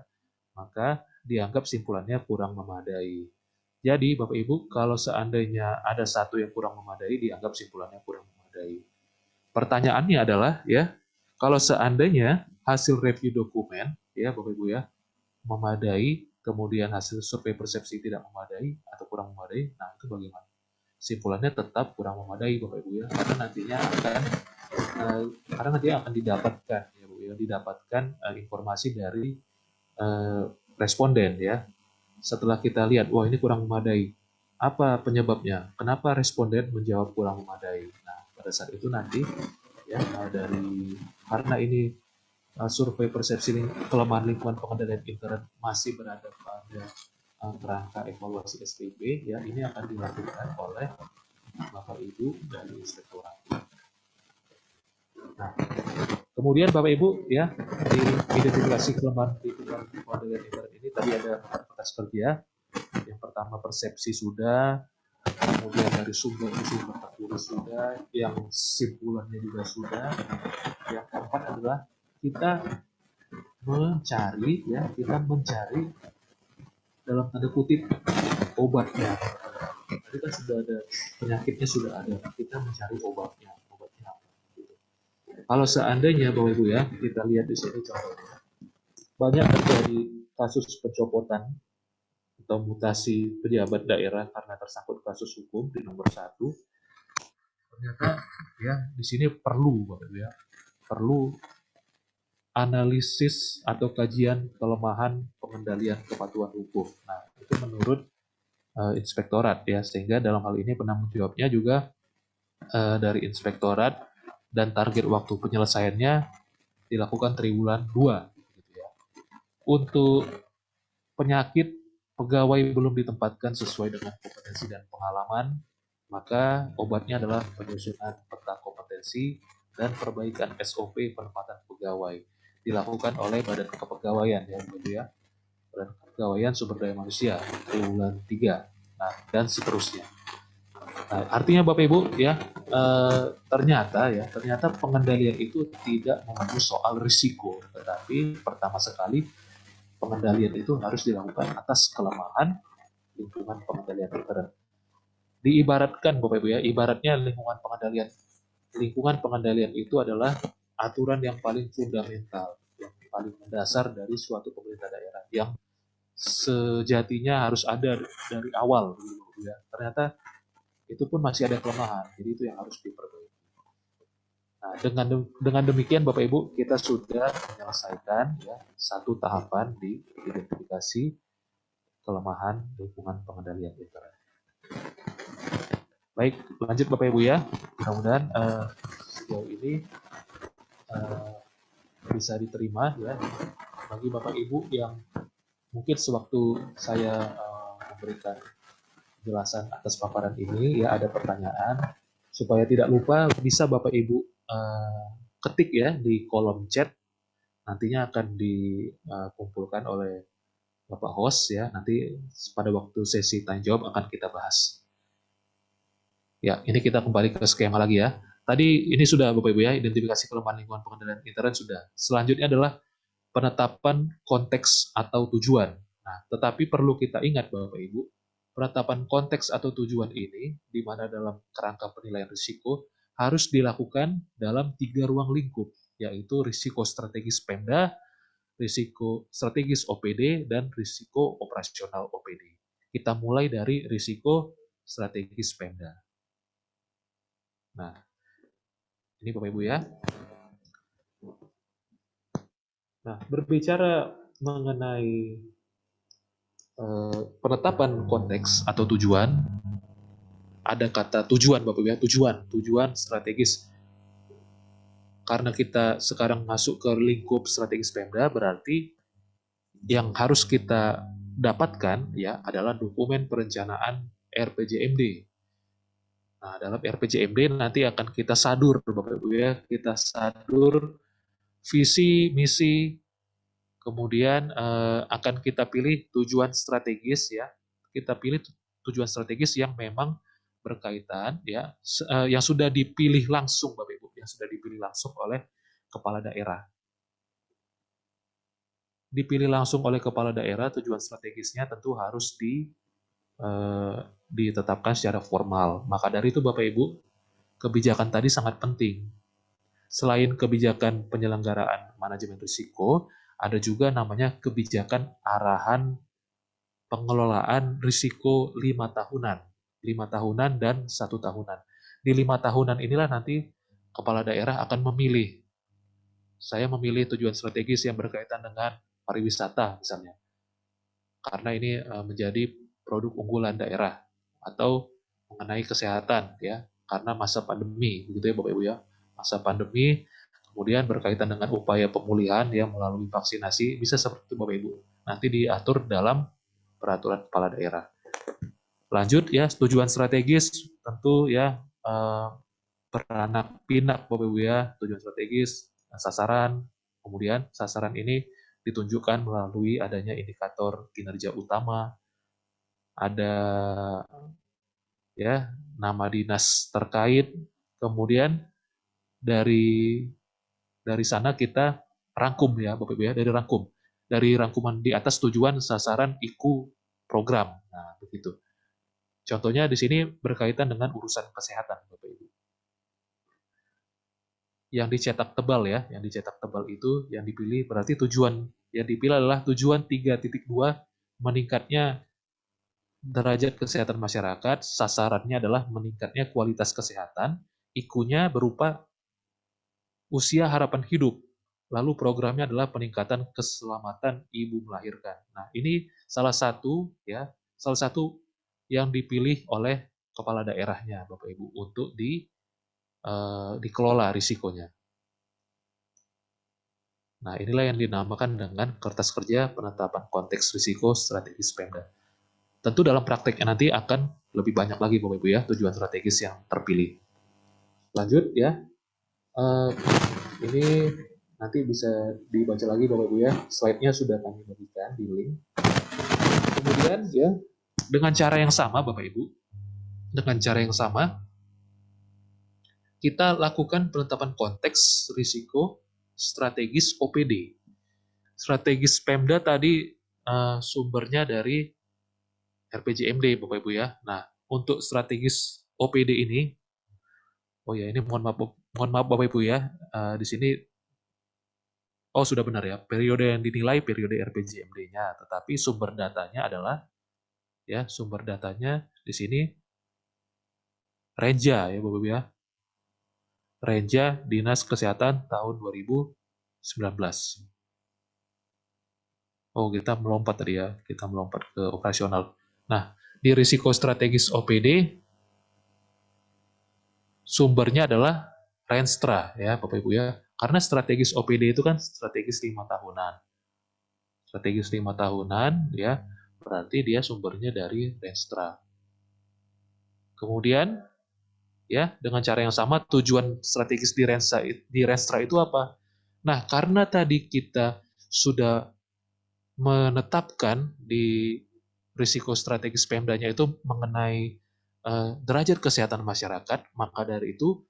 maka dianggap simpulannya kurang memadai. Jadi Bapak Ibu, kalau seandainya ada satu yang kurang memadai, dianggap simpulannya kurang memadai. Pertanyaannya adalah ya, kalau seandainya hasil review dokumen ya Bapak Ibu ya, memadai, kemudian hasil survei persepsi tidak memadai atau kurang memadai, nah itu bagaimana? Simpulannya tetap kurang memadai Bapak Ibu ya, karena nantinya akan didapatkan ya Bu ya, didapatkan informasi dari responden ya. Setelah kita lihat, wah ini kurang memadai. Apa penyebabnya? Kenapa responden menjawab kurang memadai? Nah, pada saat itu nanti ya karena ini survei persepsi kelemahan lingkungan pengendalian intern masih berada pada kerangka evaluasi SPB, ya ini akan dilakukan oleh Bapak Ibu dari Inspektorat. Nah, kemudian Bapak Ibu ya di identifikasi kelemahan lingkungan pengendalian intern ini tadi ada 4 batas kerja. Yang pertama persepsi sudah, kemudian dari sumber tertulis sudah, yang simpulannya juga sudah. Yang keempat adalah kita mencari dalam tanda kutip obatnya. Tadi kan sudah ada penyakitnya, sudah ada, kita mencari obatnya apa gitu. Kalau seandainya Bapak Ibu ya, kita lihat di sini contohnya banyak terjadi kasus pencopotan atau mutasi pejabat daerah karena tersangkut kasus hukum di nomor 1. Ternyata ya di sini perlu Bapak Ibu ya, perlu analisis atau kajian kelemahan pengendalian kepatuhan hukum. Nah, itu menurut inspektorat ya, sehingga dalam hal ini penanggung jawabnya juga dari inspektorat dan target waktu penyelesaiannya dilakukan triwulan 2 gitu ya. Untuk penyakit pegawai belum ditempatkan sesuai dengan kompetensi dan pengalaman, maka obatnya adalah penyusunan peta kompetensi dan perbaikan SOP penempatan pegawai dilakukan oleh Badan Kepegawaian ya, gitu ya. Badan Kepegawaian Sumber Daya Manusia triwulan 3. Nah, dan seterusnya. Nah, artinya Bapak Ibu ya, ternyata pengendalian itu tidak melulu soal risiko, tetapi pertama sekali pengendalian itu harus dilakukan atas kelemahan lingkungan pengendalian intern. Diibaratkan Bapak Ibu ya, ibaratnya lingkungan pengendalian itu adalah aturan yang paling fundamental, yang paling mendasar dari suatu pemerintah daerah yang sejatinya harus ada dari awal. Ya. Ternyata itu pun masih ada kelemahan, jadi itu yang harus diperbaiki. Nah, dengan demikian Bapak Ibu, kita sudah menyelesaikan ya, 1 tahapan di identifikasi kelemahan lingkungan pengendalian intern. Baik, lanjut Bapak Ibu ya. Mudah-mudahan sejauh ini bisa diterima ya bagi Bapak Ibu yang mungkin sewaktu saya memberikan penjelasan atas paparan ini ya ada pertanyaan, supaya tidak lupa bisa Bapak Ibu ketik ya di kolom chat, nantinya akan dikumpulkan oleh Bapak host ya, nanti pada waktu sesi tanya jawab akan kita bahas. Ya, ini kita kembali ke skema lagi ya. Tadi ini sudah Bapak Ibu ya, identifikasi kelemahan lingkungan pengendalian intern sudah. Selanjutnya adalah penetapan konteks atau tujuan. Nah, tetapi perlu kita ingat Bapak Ibu, penetapan konteks atau tujuan ini, di mana dalam kerangka penilaian risiko, harus dilakukan dalam 3 ruang lingkup, yaitu risiko strategis Pemda, risiko strategis OPD, dan risiko operasional OPD. Kita mulai dari risiko strategis Pemda. Nah, ini Bapak Ibu ya. Nah, berbicara mengenai penetapan konteks atau tujuan, ada kata tujuan Bapak Ibu ya, tujuan strategis. Karena kita sekarang masuk ke lingkup strategis Pemda, berarti yang harus kita dapatkan ya adalah dokumen perencanaan RPJMD. Nah, dalam RPJMD nanti akan kita sadur Bapak Ibu ya, kita sadur visi, misi, kemudian akan kita pilih tujuan strategis ya. Kita pilih tujuan strategis yang memang berkaitan ya, yang sudah dipilih langsung Bapak Ibu, yang sudah dipilih langsung oleh kepala daerah. Dipilih langsung oleh kepala daerah, tujuan strategisnya tentu harus ditetapkan secara formal. Maka dari itu Bapak Ibu, kebijakan tadi sangat penting. Selain kebijakan penyelenggaraan manajemen risiko, ada juga namanya kebijakan arahan pengelolaan risiko 5 tahunan. 5 tahunan dan 1 tahunan. Di 5 tahunan inilah nanti kepala daerah akan memilih. Saya memilih tujuan strategis yang berkaitan dengan pariwisata misalnya. Karena ini menjadi produk unggulan daerah, atau mengenai kesehatan ya, karena masa pandemi, begitu ya Bapak Ibu ya. Masa pandemi, kemudian berkaitan dengan upaya pemulihan yang melalui vaksinasi, bisa seperti itu Bapak Ibu. Nanti diatur dalam peraturan kepala daerah. Lanjut ya, tujuan strategis tentu ya beranak pinak Bapak Ibu ya, tujuan strategis, sasaran, kemudian sasaran ini ditunjukkan melalui adanya indikator kinerja utama, ada ya nama dinas terkait, kemudian dari sana kita rangkum ya Bapak Ibu ya, dari rangkuman di atas tujuan, sasaran, IKU, program. Nah, begitu. Contohnya di sini berkaitan dengan urusan kesehatan Bapak Ibu. Yang dicetak tebal ya, yang dicetak tebal itu yang dipilih berarti tujuan yang dipilih adalah tujuan 3.2 meningkatnya derajat kesehatan masyarakat, sasarannya adalah meningkatnya kualitas kesehatan, IKU-nya berupa usia harapan hidup. Lalu programnya adalah peningkatan keselamatan ibu melahirkan. Nah, ini salah satu yang dipilih oleh kepala daerahnya Bapak Ibu untuk dikelola risikonya. Nah, inilah yang dinamakan dengan kertas kerja penetapan konteks risiko strategis Pemda. Tentu dalam prakteknya nanti akan lebih banyak lagi Bapak Ibu ya tujuan strategis yang terpilih. Lanjut ya. Ini nanti bisa dibaca lagi Bapak Ibu ya. Slide-nya sudah kami berikan di link. Kemudian ya, dengan cara yang sama Bapak Ibu, kita lakukan penetapan konteks risiko strategis OPD. Strategis Pemda tadi sumbernya dari RPJMD Bapak Ibu ya. Nah, untuk strategis OPD ini, oh ya ini mohon maaf Bapak Ibu ya, di sini sudah benar ya, periode yang dinilai periode RPJMD-nya, tetapi sumber datanya adalah sumber datanya di sini Renja ya Bapak Ibu ya. Renja Dinas Kesehatan tahun 2019. Oh, kita melompat tadi ya, kita melompat ke operasional. Nah, di risiko strategis OPD sumbernya adalah Renstra ya Bapak Ibu ya. Karena strategis OPD itu kan strategis 5 tahunan. Strategis 5 tahunan ya, berarti dia sumbernya dari Renstra. Kemudian ya, dengan cara yang sama tujuan strategis di Renstra itu apa? Nah, karena tadi kita sudah menetapkan di risiko strategis Pemdanya itu mengenai derajat kesehatan masyarakat, maka dari itu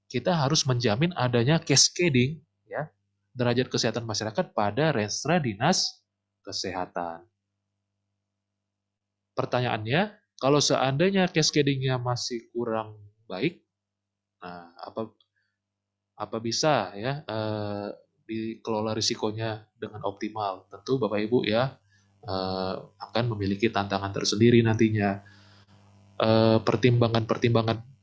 kita harus menjamin adanya cascading ya derajat kesehatan masyarakat pada Renstra Dinas Kesehatan. Pertanyaannya, kalau seandainya cascading-nya masih kurang baik, nah apa bisa ya dikelola risikonya dengan optimal? Tentu Bapak Ibu ya akan memiliki tantangan tersendiri nantinya. Pertimbangan-pertimbangan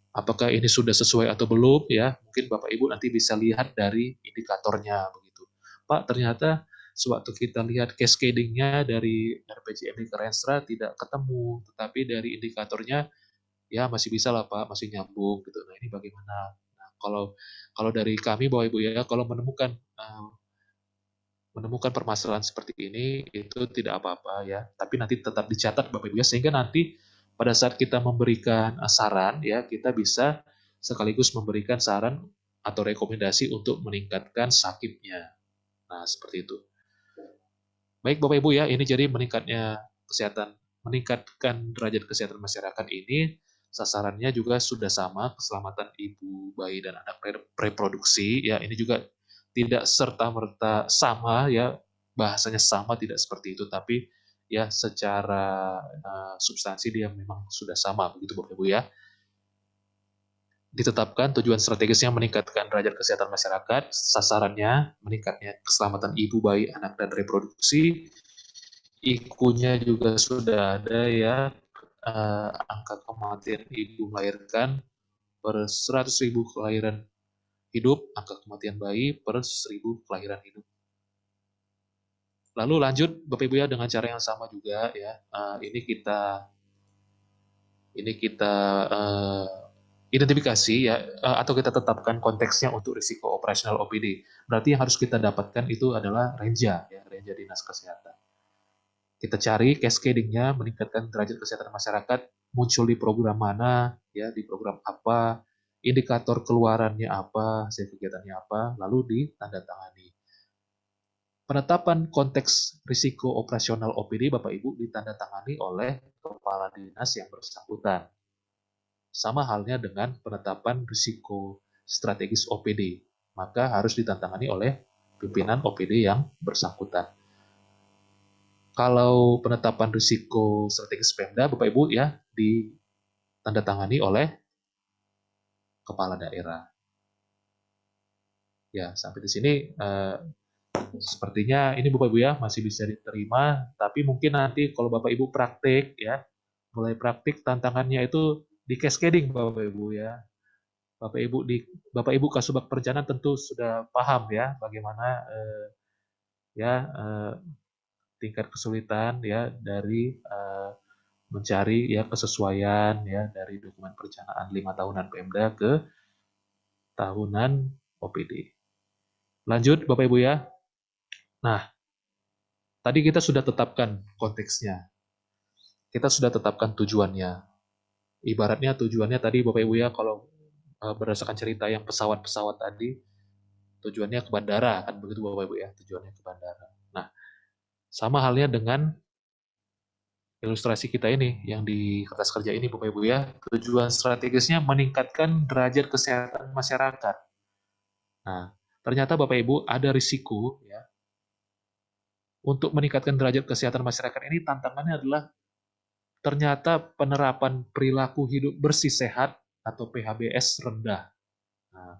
apakah ini sudah sesuai atau belum ya, mungkin Bapak Ibu nanti bisa lihat dari indikatornya begitu. Pak, ternyata sewaktu kita lihat cascading-nya dari RPJMD ke Renstra tidak ketemu, tetapi dari indikatornya ya masih bisa lah Pak, masih nyambung gitu. Nah, ini bagaimana? Nah, kalau dari kami Bapak Ibu ya, kalau menemukan permasalahan seperti ini itu tidak apa-apa ya, tapi nanti tetap dicatat Bapak Ibu ya, sehingga nanti pada saat kita memberikan saran ya, kita bisa sekaligus memberikan saran atau rekomendasi untuk meningkatkan sakitnya. Nah, seperti itu. Baik Bapak Ibu ya, ini jadi meningkatkan derajat kesehatan masyarakat ini sasarannya juga sudah sama, keselamatan ibu, bayi dan anak reproduksi ya, ini juga tidak serta-merta sama ya, bahasanya sama tidak seperti itu, tapi ya secara substansi dia memang sudah sama begitu Bapak Ibu ya. Ditetapkan tujuan strategisnya meningkatkan derajat kesehatan masyarakat, sasarannya meningkatnya keselamatan ibu, bayi, anak dan reproduksi. IKU-nya juga sudah ada ya, angka kematian ibu melahirkan per 100.000 kelahiran hidup, angka kematian bayi per 1.000 kelahiran hidup. Lalu lanjut Bapak Ibu ya dengan cara yang sama juga ya. Ini kita identifikasi ya, atau kita tetapkan konteksnya untuk risiko operasional OPD. Berarti yang harus kita dapatkan itu adalah renja, ya, renja dinas kesehatan. Kita cari cascading-nya, meningkatkan derajat kesehatan masyarakat, muncul di program mana, ya, di program apa, indikator keluarannya apa, hasil kegiatannya apa, lalu ditandatangani. Penetapan konteks risiko operasional OPD Bapak Ibu ditandatangani oleh kepala dinas yang bersangkutan. Sama halnya dengan penetapan risiko strategis OPD, maka harus ditandatangani oleh pimpinan OPD yang bersangkutan. Kalau penetapan risiko strategis Pemda, Bapak Ibu ya, ditandatangani oleh kepala daerah. Ya, sampai di sini sepertinya ini Bapak Ibu ya masih bisa diterima, tapi mungkin nanti kalau Bapak Ibu praktik ya, mulai praktik tantangannya itu di cascading Bapak Ibu ya. Bapak Ibu Kasubag Perencanaan tentu sudah paham ya bagaimana tingkat kesulitan ya dari mencari ya kesesuaian ya dari dokumen perencanaan 5 tahunan Pemda ke tahunan OPD. Lanjut Bapak Ibu ya. Nah, tadi kita sudah tetapkan konteksnya. Kita sudah tetapkan tujuannya. Ibaratnya tujuannya tadi Bapak Ibu ya, kalau berdasarkan cerita yang pesawat-pesawat tadi, tujuannya ke bandara, kan begitu Bapak Ibu ya, tujuannya ke bandara. Nah, sama halnya dengan ilustrasi kita ini, yang di kertas kerja ini Bapak Ibu ya, tujuan strategisnya meningkatkan derajat kesehatan masyarakat. Nah, ternyata Bapak Ibu ada risiko ya, untuk meningkatkan derajat kesehatan masyarakat ini tantangannya adalah ternyata penerapan perilaku hidup bersih sehat atau PHBS rendah. Nah,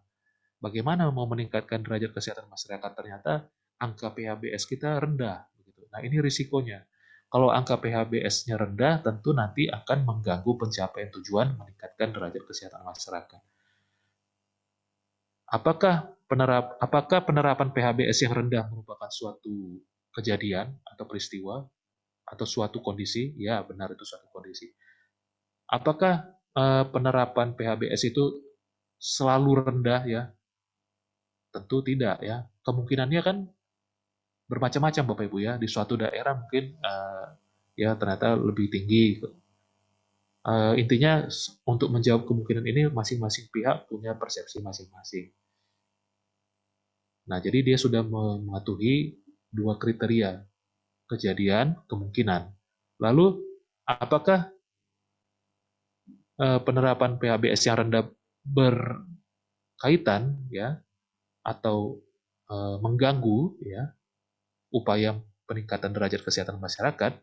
bagaimana mau meningkatkan derajat kesehatan masyarakat? Ternyata angka PHBS kita rendah. Nah, ini risikonya. Kalau angka PHBS-nya rendah, tentu nanti akan mengganggu pencapaian tujuan meningkatkan derajat kesehatan masyarakat. Apakah penerapan PHBS yang rendah merupakan suatu kejadian atau peristiwa atau suatu kondisi? Ya, benar itu suatu kondisi. Apakah penerapan PHBS itu selalu rendah ya? Tentu tidak ya. Kemungkinannya kan bermacam-macam Bapak Ibu ya. Di suatu daerah mungkin ya ternyata lebih tinggi. Intinya untuk menjawab kemungkinan ini masing-masing pihak punya persepsi masing-masing. Nah, jadi dia sudah mematuhi 2 kriteria, kejadian, kemungkinan. Lalu, apakah penerapan PHBS yang rendah berkaitan ya atau mengganggu ya upaya peningkatan derajat kesehatan masyarakat?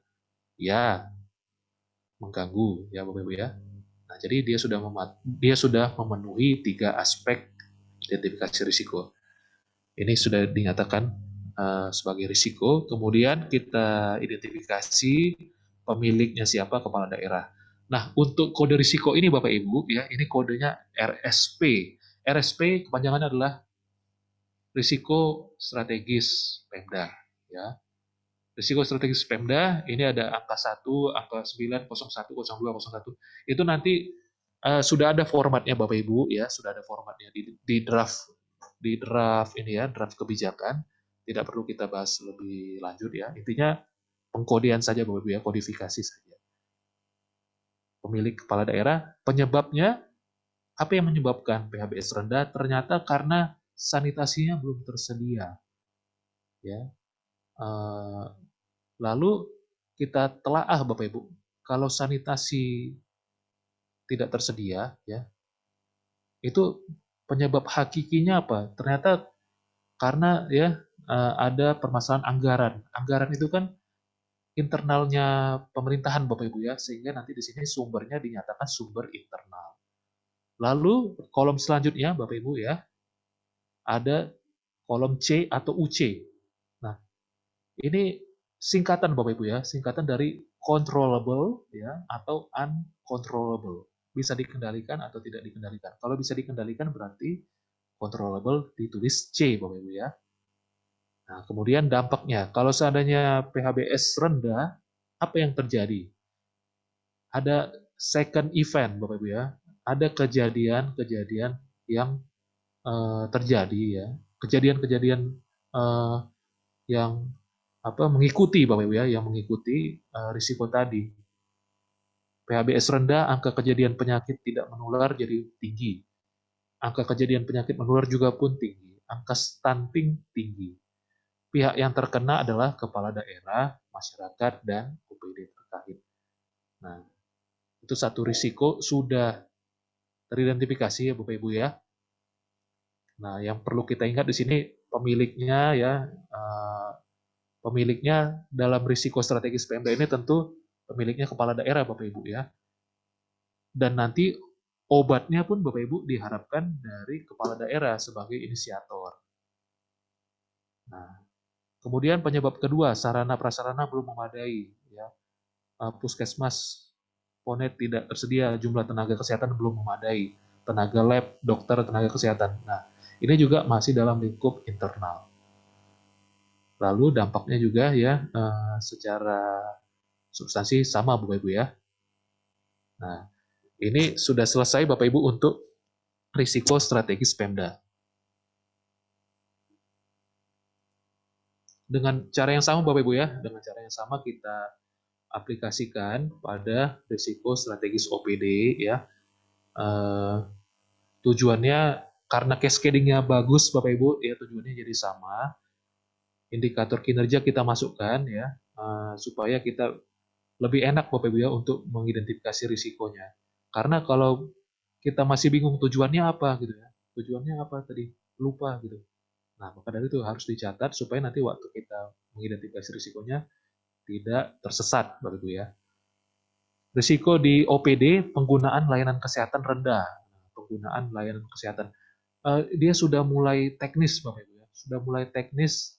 Ya, mengganggu ya Bapak Ibu ya. Nah, jadi dia sudah memenuhi 3 aspek identifikasi risiko. Ini sudah dinyatakan sebagai risiko. Kemudian kita identifikasi pemiliknya siapa, kepala daerah. Nah, untuk kode risiko ini Bapak Ibu ya, ini kodenya RSP. RSP kepanjangannya adalah risiko strategis Pemda ya. Risiko strategis Pemda ini ada angka 1, angka 9, 01, 02, 01. Itu nanti sudah ada formatnya Bapak Ibu ya, sudah ada formatnya di draft ini ya, draft kebijakan. Tidak perlu kita bahas lebih lanjut ya. Intinya pengkodean saja Bapak Ibu ya, kodifikasi saja. Pemilik kepala daerah, penyebabnya apa yang menyebabkan PHBS rendah? Ternyata karena sanitasinya belum tersedia. Ya. Lalu kita telaah Bapak Ibu, kalau sanitasi tidak tersedia, ya, itu penyebab hakikinya apa? Ternyata karena ya ada permasalahan anggaran. Anggaran itu kan internalnya pemerintahan Bapak Ibu ya, sehingga nanti di sini sumbernya dinyatakan sumber internal. Lalu kolom selanjutnya Bapak Ibu ya, ada kolom C atau UC. Nah, ini singkatan Bapak Ibu ya, singkatan dari controllable ya atau uncontrollable. Bisa dikendalikan atau tidak dikendalikan. Kalau bisa dikendalikan berarti controllable ditulis C Bapak Ibu ya. Nah, kemudian dampaknya, kalau seandainya PHBS rendah, apa yang terjadi? Ada second event Bapak Ibu ya. ada kejadian-kejadian yang terjadi ya, kejadian-kejadian yang mengikuti Bapak Ibu ya, yang mengikuti risiko tadi. PHBS rendah, angka kejadian penyakit tidak menular jadi tinggi. Angka kejadian penyakit menular juga pun tinggi. Angka stunting tinggi. Pihak yang terkena adalah kepala daerah, masyarakat, dan OPD terkait. Nah, itu satu risiko sudah teridentifikasi ya Bapak Ibu ya. Nah, yang perlu kita ingat di sini pemiliknya ya, pemiliknya dalam risiko strategis Pemda ini tentu pemiliknya kepala daerah Bapak Ibu ya. Dan nanti obatnya pun Bapak Ibu diharapkan dari kepala daerah sebagai inisiator. Nah, kemudian penyebab kedua, sarana prasarana belum memadai ya. Puskesmas Ponet tidak tersedia, jumlah tenaga kesehatan belum memadai, tenaga lab, dokter, tenaga kesehatan. Nah, ini juga masih dalam lingkup internal. Lalu dampaknya juga ya secara substansi sama Bapak Ibu ya. Nah, ini sudah selesai Bapak Ibu untuk risiko strategis Pemda. Dengan cara yang sama Bapak Ibu ya, dengan cara yang sama kita aplikasikan pada risiko strategis OPD ya. Tujuannya karena cascading-nya bagus Bapak Ibu ya, tujuannya jadi sama. Indikator kinerja kita masukkan ya, supaya kita lebih enak Bapak Ibu ya untuk mengidentifikasi risikonya. Karena kalau kita masih bingung tujuannya apa gitu ya, tujuannya apa tadi, lupa gitu. Nah, maka dari itu harus dicatat supaya nanti waktu kita mengidentifikasi risikonya tidak tersesat Bapak Ibu ya. Risiko di OPD, penggunaan layanan kesehatan rendah. Penggunaan layanan kesehatan. Dia sudah mulai teknis Bapak Ibu ya, sudah mulai teknis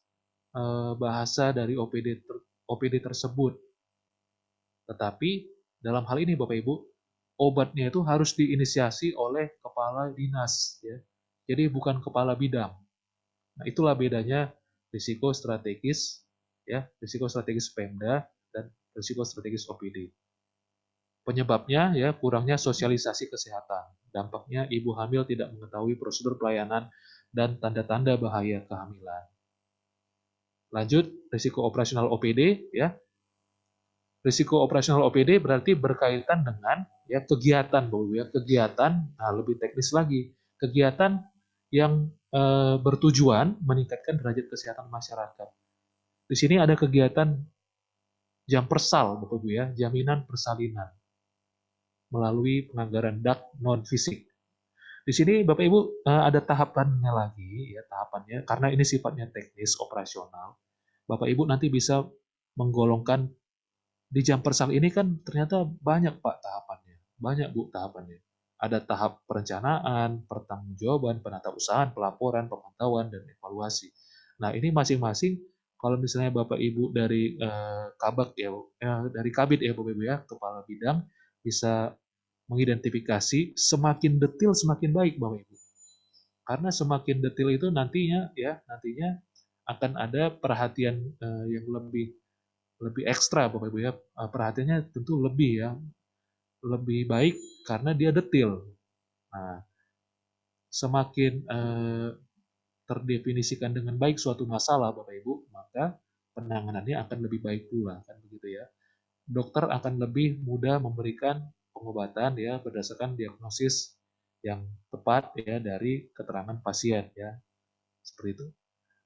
bahasa dari OPD tersebut. Tetapi dalam hal ini Bapak Ibu, obatnya itu harus diinisiasi oleh kepala dinas ya. Jadi bukan kepala bidang. Nah, itulah bedanya risiko strategis ya, risiko strategis Pemda dan risiko strategis OPD. Penyebabnya ya kurangnya sosialisasi kesehatan. Dampaknya ibu hamil tidak mengetahui prosedur pelayanan dan tanda-tanda bahaya kehamilan. Lanjut, risiko operasional OPD ya. Risiko operasional OPD berarti berkaitan dengan ya kegiatan, ya kegiatan. Nah, lebih teknis lagi, kegiatan yang bertujuan meningkatkan derajat kesehatan masyarakat. Di sini ada kegiatan Jampersal, Bapak Ibu ya, jaminan persalinan melalui penganggaran DAK non fisik. Di sini Bapak Ibu ada tahapannya lagi ya, tahapannya karena ini sifatnya teknis operasional. Bapak Ibu nanti bisa menggolongkan di Jampersal ini kan ternyata banyak Pak tahapannya. Banyak Bu tahapannya. Ada tahap perencanaan, pertanggungjawaban, penatausahaan, pelaporan, pemantauan, dan evaluasi. Nah, ini masing-masing kalau misalnya Bapak Ibu dari Kabak ya, dari Kabid ya Bapak Ibu ya, kepala bidang bisa mengidentifikasi semakin detail semakin baik Bapak Ibu. Karena semakin detail itu nantinya akan ada perhatian yang lebih ekstra Bapak Ibu ya. Perhatiannya tentu lebih ya. Lebih baik karena dia detail. Nah, semakin terdefinisikan dengan baik suatu masalah Bapak Ibu, maka penanganannya akan lebih baik pula kan begitu ya. Dokter akan lebih mudah memberikan pengobatan ya berdasarkan diagnosis yang tepat ya dari keterangan pasien ya. Seperti itu.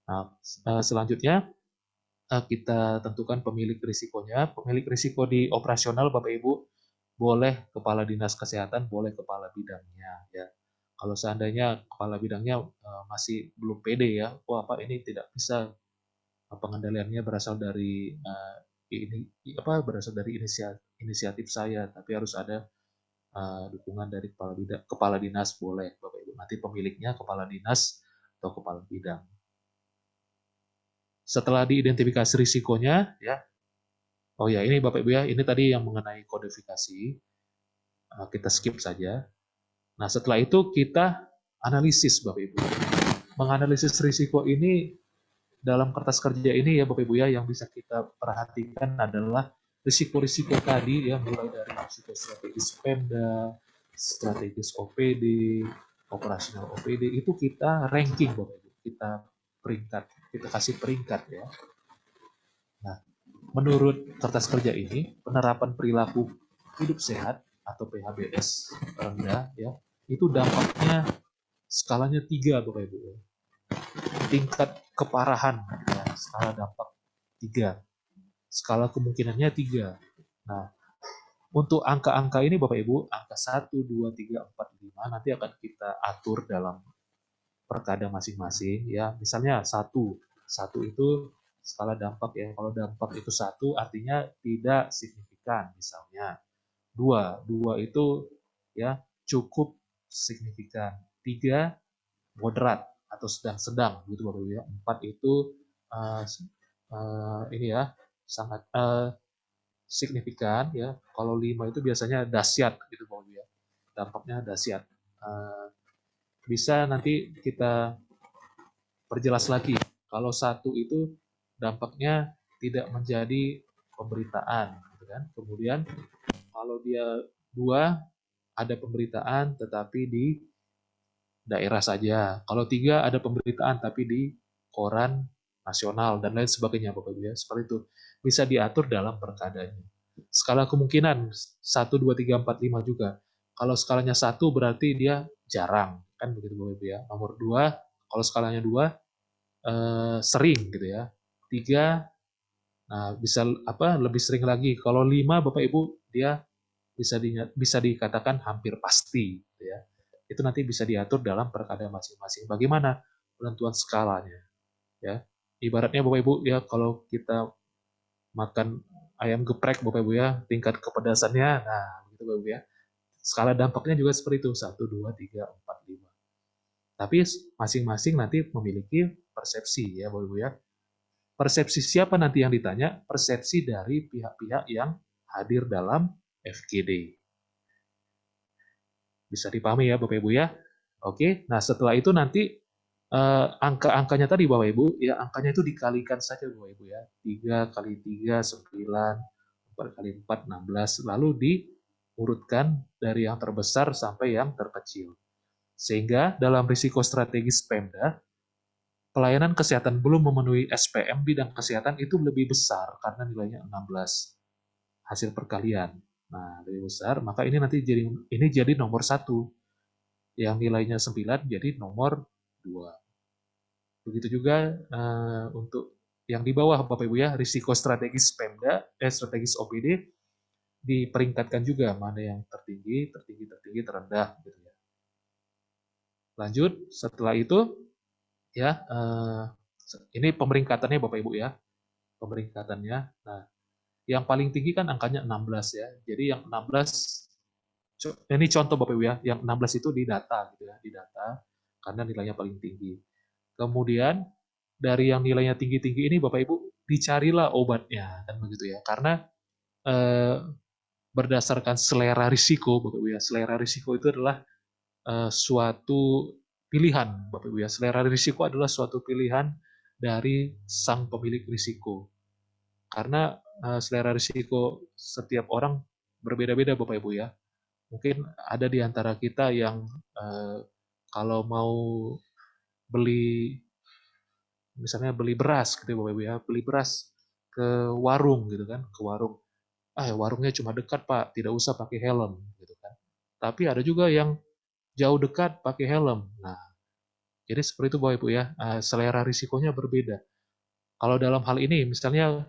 Nah, selanjutnya kita tentukan pemilik risikonya. Pemilik risiko di operasional Bapak Ibu boleh kepala dinas kesehatan, boleh kepala bidangnya ya. Kalau seandainya kepala bidangnya masih belum pede ya, wah Pak ini tidak bisa, pengendaliannya berasal dari berasal dari inisiatif saya, tapi harus ada dukungan dari kepala dinas boleh Bapak Ibu. Nanti pemiliknya kepala dinas atau kepala bidang. Setelah diidentifikasi risikonya ya. Oh ya, ini Bapak Ibu ya, ini tadi yang mengenai kodifikasi. Kita skip saja. Nah, setelah itu kita analisis Bapak Ibu. Menganalisis risiko ini dalam kertas kerja ini ya Bapak Ibu ya, yang bisa kita perhatikan adalah risiko-risiko tadi ya, mulai dari risiko strategis Pemda, strategis OPD, operasional OPD, itu kita ranking Bapak Ibu, kita peringkat, kita kasih peringkat ya. Nah, menurut kertas kerja ini, penerapan perilaku hidup sehat atau PHBS rendah ya, itu dampaknya skalanya 3 Bapak Ibu. Tingkat keparahan ya, skala dampak 3. Skala kemungkinannya 3. Nah, untuk angka-angka ini Bapak Ibu, angka 1, 2, 3, 4, 5 nanti akan kita atur dalam perkada masing-masing ya. Misalnya 1 itu skala dampak ya. Kalau dampak itu 1 artinya tidak signifikan misalnya. 2 itu ya cukup signifikan. 3 moderat atau sedang-sedang gitu Bapak Ibu ya. 4 itu ini ya sangat signifikan ya. Kalau 5 itu biasanya dahsyat gitu Bapak Ibu ya. Dampaknya dahsyat. Bisa nanti kita perjelas lagi. Kalau 1 itu dampaknya tidak menjadi pemberitaan gitu kan. Kemudian kalau dia 2 ada pemberitaan tetapi di daerah saja. Kalau 3 ada pemberitaan tapi di koran nasional dan lain sebagainya Bapak Ibu ya. Seperti itu. Bisa diatur dalam perkadanya. Skala kemungkinan 1, 2, 3, 4, 5 juga. Kalau skalanya 1 berarti dia jarang. Kan begitu Bapak Ibu ya. Nomor 2, kalau skalanya 2 sering gitu ya. 3, nah bisa lebih sering lagi. Kalau 5 Bapak Ibu dia bisa dikatakan hampir pasti gitu ya. Itu nanti bisa diatur dalam perkada masing-masing. Bagaimana penentuan skalanya ya. Ibaratnya Bapak Ibu ya, kalau kita makan ayam geprek Bapak Ibu ya, tingkat kepedasannya, nah gitu Bapak Ibu ya. Skala dampaknya juga seperti itu, 1, 2, 3, 4, 5. Tapi masing-masing nanti memiliki persepsi ya Bapak Ibu ya. Persepsi siapa nanti yang ditanya? Persepsi dari pihak-pihak yang hadir dalam FGD. Bisa dipahami ya Bapak Ibu ya. Oke, nah setelah itu nanti angka-angkanya tadi Bapak Ibu, ya angkanya itu dikalikan saja Bapak Ibu ya. 3 kali 3, 9, 4 kali 4, 16. Lalu diurutkan dari yang terbesar sampai yang terkecil. Sehingga dalam risiko strategis Pemda, pelayanan kesehatan belum memenuhi SPM bidang kesehatan itu lebih besar karena nilainya 16 hasil perkalian. Nah, lebih besar, maka ini nanti jadi nomor 1. Yang nilainya 9 jadi nomor 2. Begitu juga untuk yang di bawah Bapak Ibu ya, risiko strategis Pemda, strategis OPD diperingkatkan juga mana yang tertinggi, terendah gitu ya. Lanjut, setelah itu ya ini pemeringkatannya Bapak Ibu ya. Pemeringkatannya. Nah, yang paling tinggi kan angkanya 16 ya. Jadi yang 16 ini contoh Bapak Ibu ya, yang 16 itu di data gitu ya, di data karena nilainya paling tinggi. Kemudian dari yang nilainya tinggi-tinggi ini Bapak Ibu dicarilah obatnya kan begitu ya. Karena berdasarkan selera risiko Bapak Ibu ya. Selera risiko itu adalah suatu pilihan Bapak Ibu ya. Selera risiko adalah suatu pilihan dari sang pemilik risiko. Karena selera risiko setiap orang berbeda-beda Bapak Ibu ya. Mungkin ada di antara kita yang kalau mau beli misalnya beli beras gitu Bapak Ibu ya, beli beras ke warung gitu kan, ke warung. Warungnya cuma dekat Pak, tidak usah pakai helm gitu kan. Tapi ada juga yang jauh dekat pakai helm. Nah, jadi seperti itu Bapak Ibu ya, selera risikonya berbeda. Kalau dalam hal ini misalnya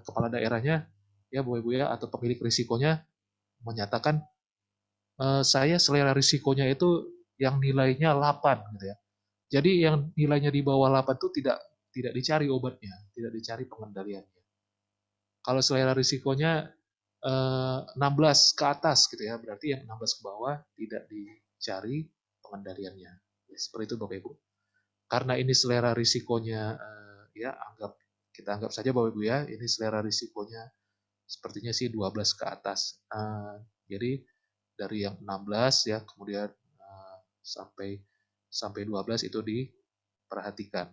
kepala daerahnya ya Bapak Ibu ya atau pemilik risikonya menyatakan saya selera risikonya itu yang nilainya 8 gitu ya. Jadi yang nilainya di bawah 8 itu tidak dicari obatnya, tidak dicari pengendaliannya. Kalau selera risikonya 16 ke atas gitu ya, berarti yang 16 ke bawah tidak dicari pengendaliannya. Ya, seperti itu Bapak Ibu. Karena ini selera risikonya ya kita anggap saja Bapak Ibu ya, ini selera risikonya sepertinya sih 12 ke atas. Jadi dari yang 16 ya kemudian sampai 12 itu diperhatikan.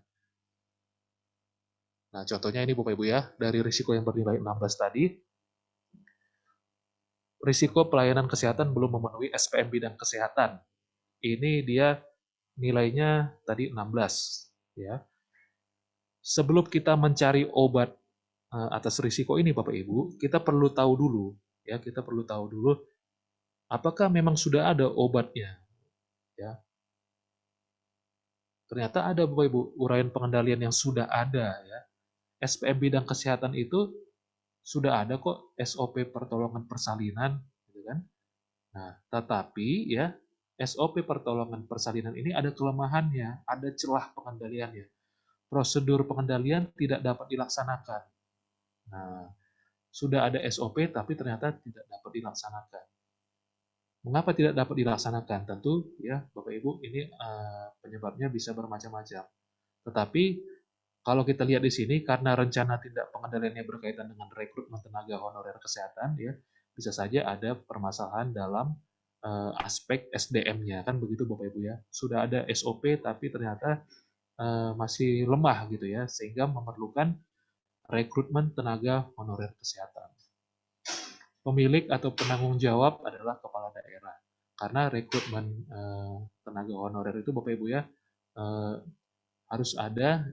Nah, contohnya ini Bapak Ibu ya, dari risiko yang bernilai 16 tadi, risiko pelayanan kesehatan belum memenuhi SPM bidang kesehatan. Ini dia nilainya tadi 16 ya. Sebelum kita mencari obat atas risiko ini Bapak Ibu, kita perlu tahu dulu ya, kita perlu tahu dulu apakah memang sudah ada obatnya ya. Ternyata ada Bapak Ibu uraian pengendalian yang sudah ada ya. SPM bidang kesehatan itu sudah ada kok SOP pertolongan persalinan gitu kan. Nah, tetapi ya SOP pertolongan persalinan ini ada kelemahannya, ada celah pengendaliannya. Prosedur pengendalian tidak dapat dilaksanakan. Nah, sudah ada SOP tapi ternyata tidak dapat dilaksanakan. Mengapa tidak dapat dilaksanakan? Tentu ya Bapak Ibu ini penyebabnya bisa bermacam-macam. Tetapi kalau kita lihat di sini karena rencana tindak pengendaliannya berkaitan dengan rekrutmen tenaga honorer kesehatan ya bisa saja ada permasalahan dalam aspek SDM-nya kan begitu Bapak Ibu ya. Sudah ada SOP tapi ternyata masih lemah gitu ya sehingga memerlukan rekrutmen tenaga honorer kesehatan. Pemilik atau penanggung jawab adalah kepala daerah. Karena rekrutmen tenaga honorer itu Bapak Ibu ya harus ada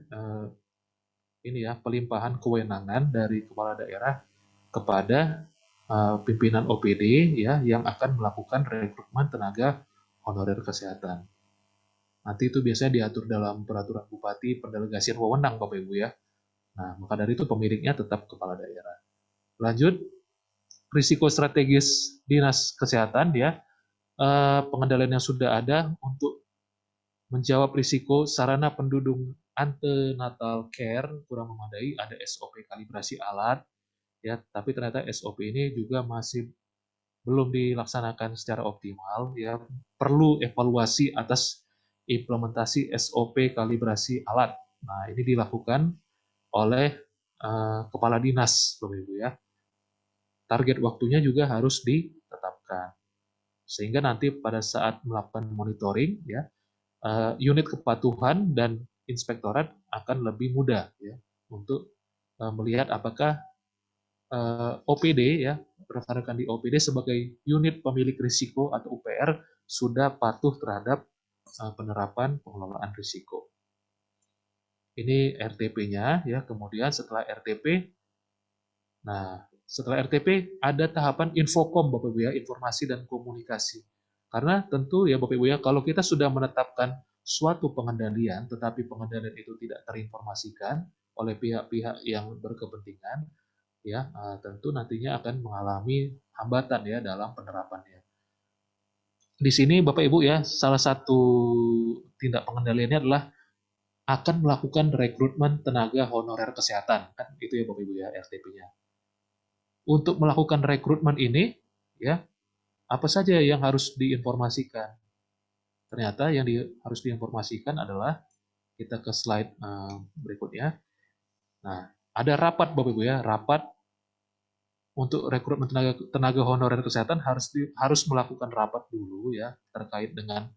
ini ya pelimpahan kewenangan dari kepala daerah kepada pimpinan OPD ya yang akan melakukan rekrutmen tenaga honorer kesehatan. Nanti itu biasanya diatur dalam peraturan bupati pendelegasian wewenang Bapak Ibu ya. Nah, maka dari itu pemiliknya tetap kepala daerah. Lanjut, risiko strategis dinas kesehatan ya, pengendalian yang sudah ada untuk menjawab risiko sarana penduduk antenatal care kurang memadai, ada SOP kalibrasi alat, ya, tapi ternyata SOP ini juga masih belum dilaksanakan secara optimal, ya, perlu evaluasi atas implementasi SOP kalibrasi alat. Nah, ini dilakukan oleh kepala dinas, Bapak Ibu ya. Target waktunya juga harus ditetapkan. Sehingga nanti pada saat melakukan monitoring, ya, unit kepatuhan dan inspektorat akan lebih mudah ya untuk melihat apakah OPD ya rekan-rekan di OPD sebagai unit pemilik risiko atau UPR sudah patuh terhadap penerapan pengelolaan risiko. Ini RTP-nya ya, kemudian setelah RTP, nah setelah RTP ada tahapan infokom Bapak Ibu ya, informasi dan komunikasi. Karena tentu ya Bapak Ibu ya, kalau kita sudah menetapkan suatu pengendalian, tetapi pengendalian itu tidak terinformasikan oleh pihak-pihak yang berkepentingan, ya tentu nantinya akan mengalami hambatan ya dalam penerapannya. Di sini Bapak Ibu ya, salah satu tindak pengendaliannya adalah akan melakukan rekrutmen tenaga honorer kesehatan, kan itu ya Bapak Ibu ya RTP-nya. Untuk melakukan rekrutmen ini, ya apa saja yang harus diinformasikan? Ternyata yang harus diinformasikan adalah kita ke slide berikutnya. Nah, ada rapat Bapak Ibu ya, rapat untuk rekrutmen tenaga honorer kesehatan harus melakukan rapat dulu ya terkait dengan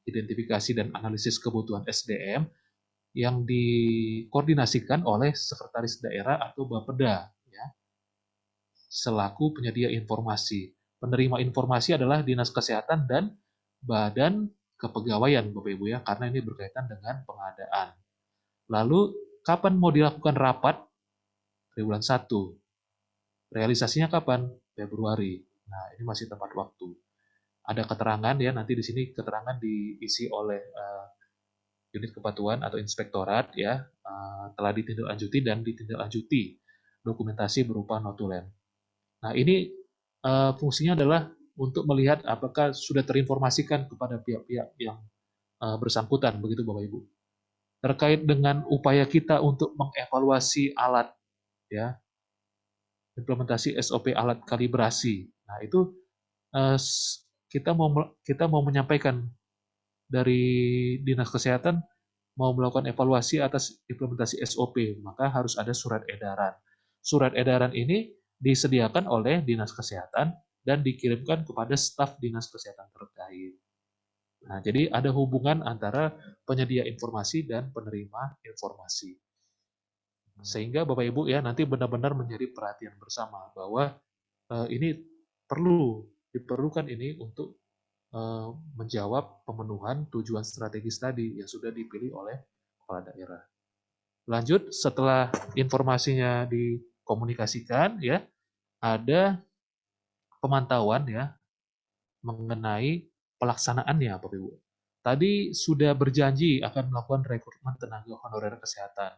identifikasi dan analisis kebutuhan SDM yang dikoordinasikan oleh sekretaris daerah atau Bapeda ya selaku penyedia informasi. Penerima informasi adalah Dinas Kesehatan dan Badan Kepegawaian Bapak Ibu ya karena ini berkaitan dengan pengadaan. Lalu kapan mau dilakukan rapat? Triwulan 1. Realisasinya kapan? Februari. Nah, ini masih tepat waktu. Ada keterangan ya, nanti di sini keterangan diisi oleh unit kepatuhan atau inspektorat ya, telah ditindaklanjuti dan ditindaklanjuti dokumentasi berupa notulen. Nah, ini fungsinya adalah untuk melihat apakah sudah terinformasikan kepada pihak-pihak yang bersangkutan, begitu Bapak Ibu. Terkait dengan upaya kita untuk mengevaluasi alat ya, implementasi SOP alat kalibrasi. Nah, itu kita mau menyampaikan dari Dinas Kesehatan mau melakukan evaluasi atas implementasi SOP, maka harus ada surat edaran. Surat edaran ini disediakan oleh Dinas Kesehatan dan dikirimkan kepada staf Dinas Kesehatan terkait. Nah, jadi ada hubungan antara penyedia informasi dan penerima informasi. Sehingga Bapak Ibu ya nanti benar-benar menjadi perhatian bersama bahwa ini diperlukan ini untuk menjawab pemenuhan tujuan strategis tadi yang sudah dipilih oleh kepala daerah. Lanjut, setelah informasinya dikomunikasikan, ya, ada pemantauan ya mengenai pelaksanaannya, Bapak Ibu. Tadi sudah berjanji akan melakukan rekrutmen tenaga honorer kesehatan.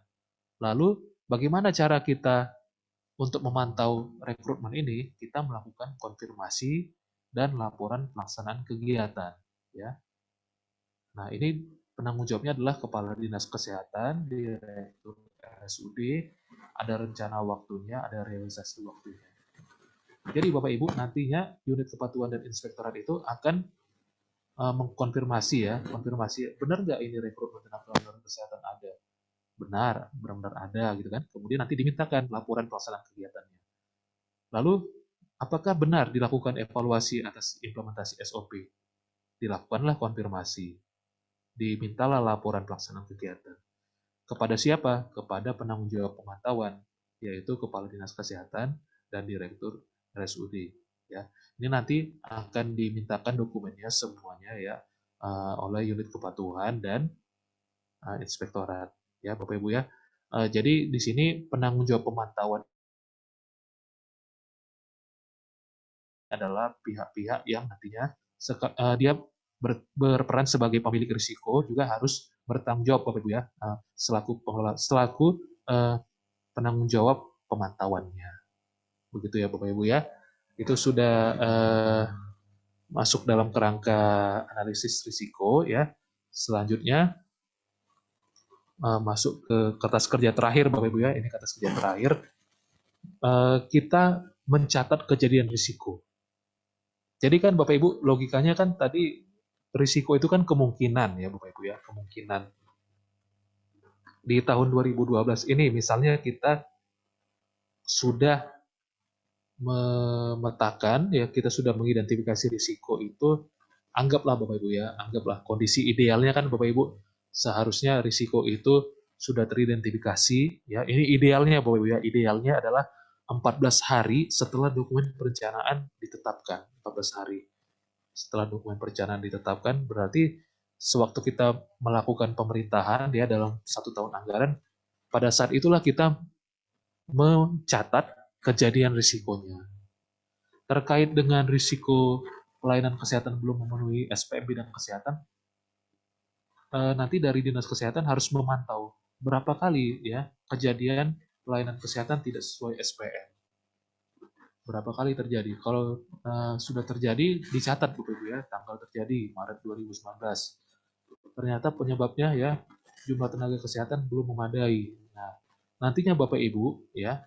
Lalu, bagaimana cara kita untuk memantau rekrutmen ini? Kita melakukan konfirmasi dan laporan pelaksanaan kegiatan. Ya. Nah, ini penanggung jawabnya adalah Kepala Dinas Kesehatan, Direktur RSUD, ada rencana waktunya, ada realisasi waktunya. Jadi Bapak Ibu nantinya unit kepatuhan dan inspektorat itu akan mengkonfirmasi ya, konfirmasi benar nggak ini rekrutmen tenaga honorer kesehatan ada, benar ada gitu kan. Kemudian nanti dimintakan laporan pelaksanaan kegiatannya. Lalu apakah benar dilakukan evaluasi atas implementasi SOP? Dilakukanlah konfirmasi, dimintalah laporan pelaksanaan kegiatan. Kepada siapa? Kepada penanggung jawab pemantauan, yaitu Kepala Dinas Kesehatan dan Direktur RSUD. Ya, ini nanti akan dimintakan dokumennya semuanya ya oleh unit kepatuhan dan inspektorat. Ya, Bapak Ibu ya. Jadi di sini penanggung jawab pemantauan adalah pihak-pihak yang nantinya dia berperan sebagai pemilik risiko, juga harus bertanggung jawab Bapak Ibu ya, selaku pengelola, selaku penanggung jawab pemantauannya. Begitu ya Bapak Ibu ya. Itu sudah masuk dalam kerangka analisis risiko ya. Selanjutnya masuk ke kertas kerja terakhir Bapak Ibu ya. Ini kertas kerja terakhir. Kita mencatat kejadian risiko. Jadi kan Bapak Ibu logikanya kan tadi risiko itu kan kemungkinan ya Bapak Ibu ya, kemungkinan. Di tahun 2012 ini misalnya kita sudah memetakan ya, kita sudah mengidentifikasi risiko itu, anggaplah Bapak Ibu ya, anggaplah kondisi idealnya kan Bapak Ibu seharusnya risiko itu sudah teridentifikasi ya. Ini idealnya Bapak Ibu ya, idealnya adalah 14 hari setelah dokumen perencanaan ditetapkan. 14 hari setelah dokumen perencanaan ditetapkan berarti sewaktu kita melakukan pemerintahan ya dalam 1 tahun anggaran, pada saat itulah kita mencatat kejadian risikonya. Terkait dengan risiko pelayanan kesehatan belum memenuhi SPM bidang kesehatan, nanti dari Dinas Kesehatan harus memantau berapa kali ya kejadian pelayanan kesehatan tidak sesuai SPM. Berapa kali terjadi? Kalau sudah terjadi, dicatat Bapak Ibu ya, tanggal terjadi Maret 2019. Ternyata penyebabnya ya jumlah tenaga kesehatan belum memadai. Nah, nantinya Bapak Ibu ya,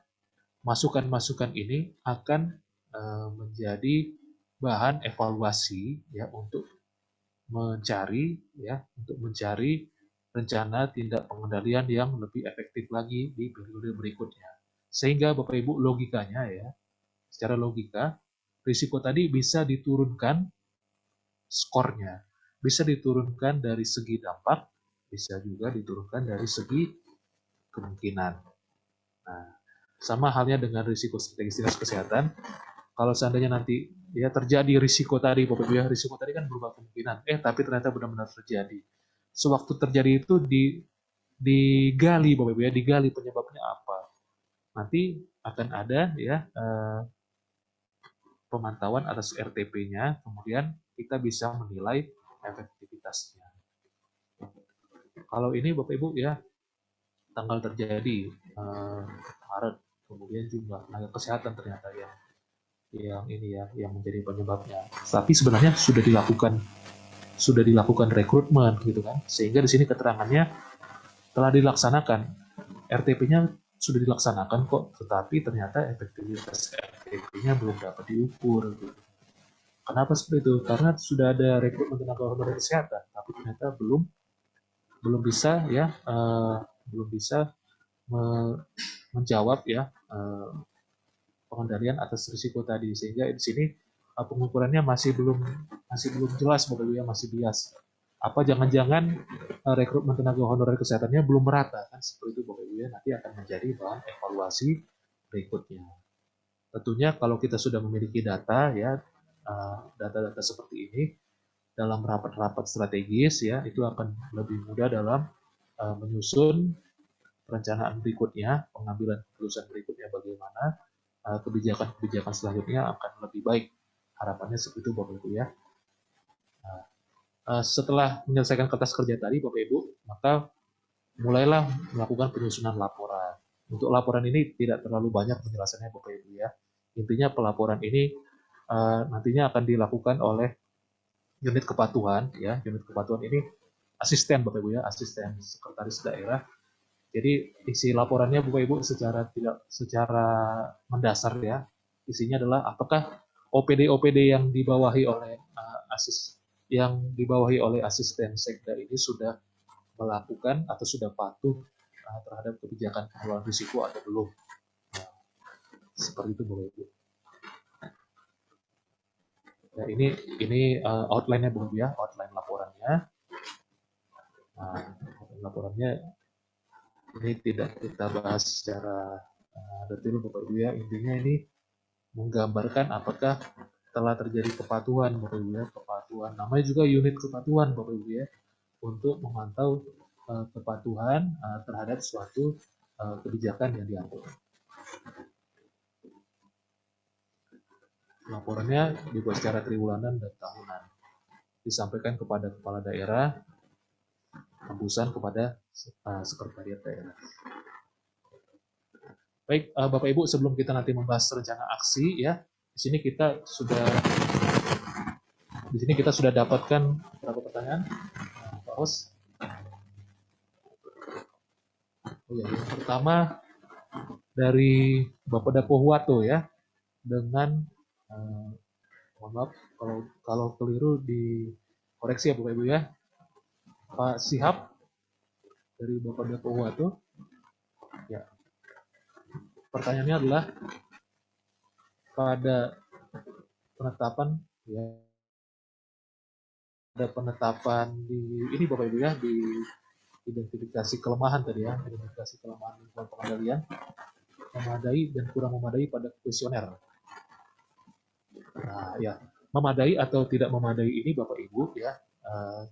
masukan-masukan ini akan menjadi bahan evaluasi ya untuk mencari rencana tindak pengendalian yang lebih efektif lagi di periode berikutnya. Sehingga Bapak Ibu logikanya ya, secara logika risiko tadi bisa diturunkan skornya, bisa diturunkan dari segi dampak, bisa juga diturunkan dari segi kemungkinan. Nah, sama halnya dengan risiko strategis dinas kesehatan. Kalau seandainya nanti ya terjadi risiko tadi, Bapak Ibu ya, risiko tadi kan berupa kemungkinan, tapi ternyata benar-benar terjadi. Sewaktu terjadi itu digali, Bapak Ibu ya, digali penyebabnya apa. Nanti akan ada ya pemantauan atas RTP-nya, kemudian kita bisa menilai efektivitasnya. Kalau ini Bapak Ibu ya, tanggal terjadi Maret, kemudian jumlah tenaga kesehatan ternyata yang ini ya yang menjadi penyebabnya. Tapi sebenarnya sudah dilakukan rekrutmen gitu kan, sehingga di sini keterangannya telah dilaksanakan, RTP-nya sudah dilaksanakan kok, tetapi ternyata efektivitas RTP-nya belum dapat diukur gitu. Kenapa seperti itu? Karena sudah ada rekrutmen tenaga honorer kesehatan, tapi ternyata belum bisa ya belum bisa menjawab ya pengendalian atas risiko tadi, sehingga di sini pengukurannya masih belum jelas Bapak Ibu ya, masih bias. Apa jangan-jangan rekrutmen tenaga honorer kesehatannya belum merata kan, seperti itu Bapak Ibu ya, nanti akan menjadi bahan evaluasi berikutnya. tentunya kalau kita sudah memiliki data ya, data-data seperti ini dalam rapat-rapat strategis ya, itu akan lebih mudah dalam menyusun perencanaan berikutnya, pengambilan keputusan berikutnya bagaimana, kebijakan-kebijakan selanjutnya akan lebih baik. Harapannya seperti itu Bapak Ibu ya. Setelah menyelesaikan kertas kerja tadi Bapak Ibu, maka mulailah melakukan penyusunan laporan. Untuk laporan ini tidak terlalu banyak penjelasannya Bapak Ibu ya. Intinya pelaporan ini nantinya akan dilakukan oleh unit kepatuhan ya. Unit kepatuhan ini asisten Bapak Ibu ya, asisten sekretaris daerah. Jadi isi laporannya Bapak Ibu secara mendasar ya. Isinya adalah apakah OPD-OPD yang dibawahi oleh asisten sekda ini sudah melakukan atau sudah patuh terhadap kebijakan pengelolaan risiko atau belum. Nah, seperti itu Bapak Ibu. Nah, ini outline-nya Bapak Ibu ya, outline laporannya. Nah, outline laporannya ini tidak kita bahas secara detail Bapak Ibu ya. Intinya ini menggambarkan apakah telah terjadi kepatuhan Bapak Ibu ya, kepatuhan. Namanya juga unit kepatuhan Bapak Ibu ya, untuk memantau kepatuhan terhadap suatu kebijakan yang diambil. Laporannya dibuat secara triwulan dan tahunan. Disampaikan kepada kepala daerah, tembusan kepada sekretariat daerah. Baik, Bapak Ibu, sebelum kita nanti membahas rencana aksi ya, di sini kita sudah dapatkan beberapa pertanyaan, Pak Host. Oh ya, yang pertama dari Bapak Dapohuwato ya, dengan mohon maaf kalau keliru dikoreksi ya Bapak Ibu ya. Pak Sihab dari Bapak Dapohuwato. Ya. Pertanyaannya adalah pada penetapan ya, ada penetapan di ini Bapak Ibu ya, di identifikasi kelemahan tadi ya, identifikasi kelemahan lingkungan pengendalian memadai dan kurang memadai pada kuesioner. Nah ya, memadai atau tidak memadai ini Bapak Ibu ya,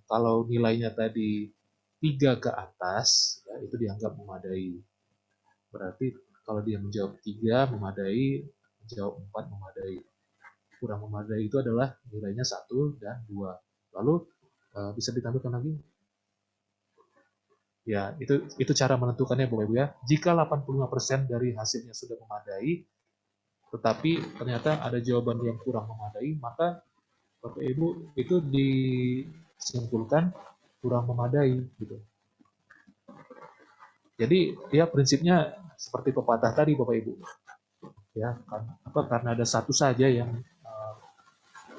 kalau nilainya tadi 3 ke atas ya, itu dianggap memadai. Berarti kalau dia menjawab 3 memadai, menjawab 4 memadai. Kurang memadai itu adalah nilainya 1 dan 2. Lalu bisa ditampilkan lagi? Ya, itu cara menentukannya Bapak Ibu ya. Jika 85% dari hasilnya sudah memadai, tetapi ternyata ada jawaban yang kurang memadai, maka Bapak Ibu itu disimpulkan kurang memadai gitu. Jadi ya prinsipnya seperti pepatah tadi Bapak Ibu. Ya, karena ada satu saja yang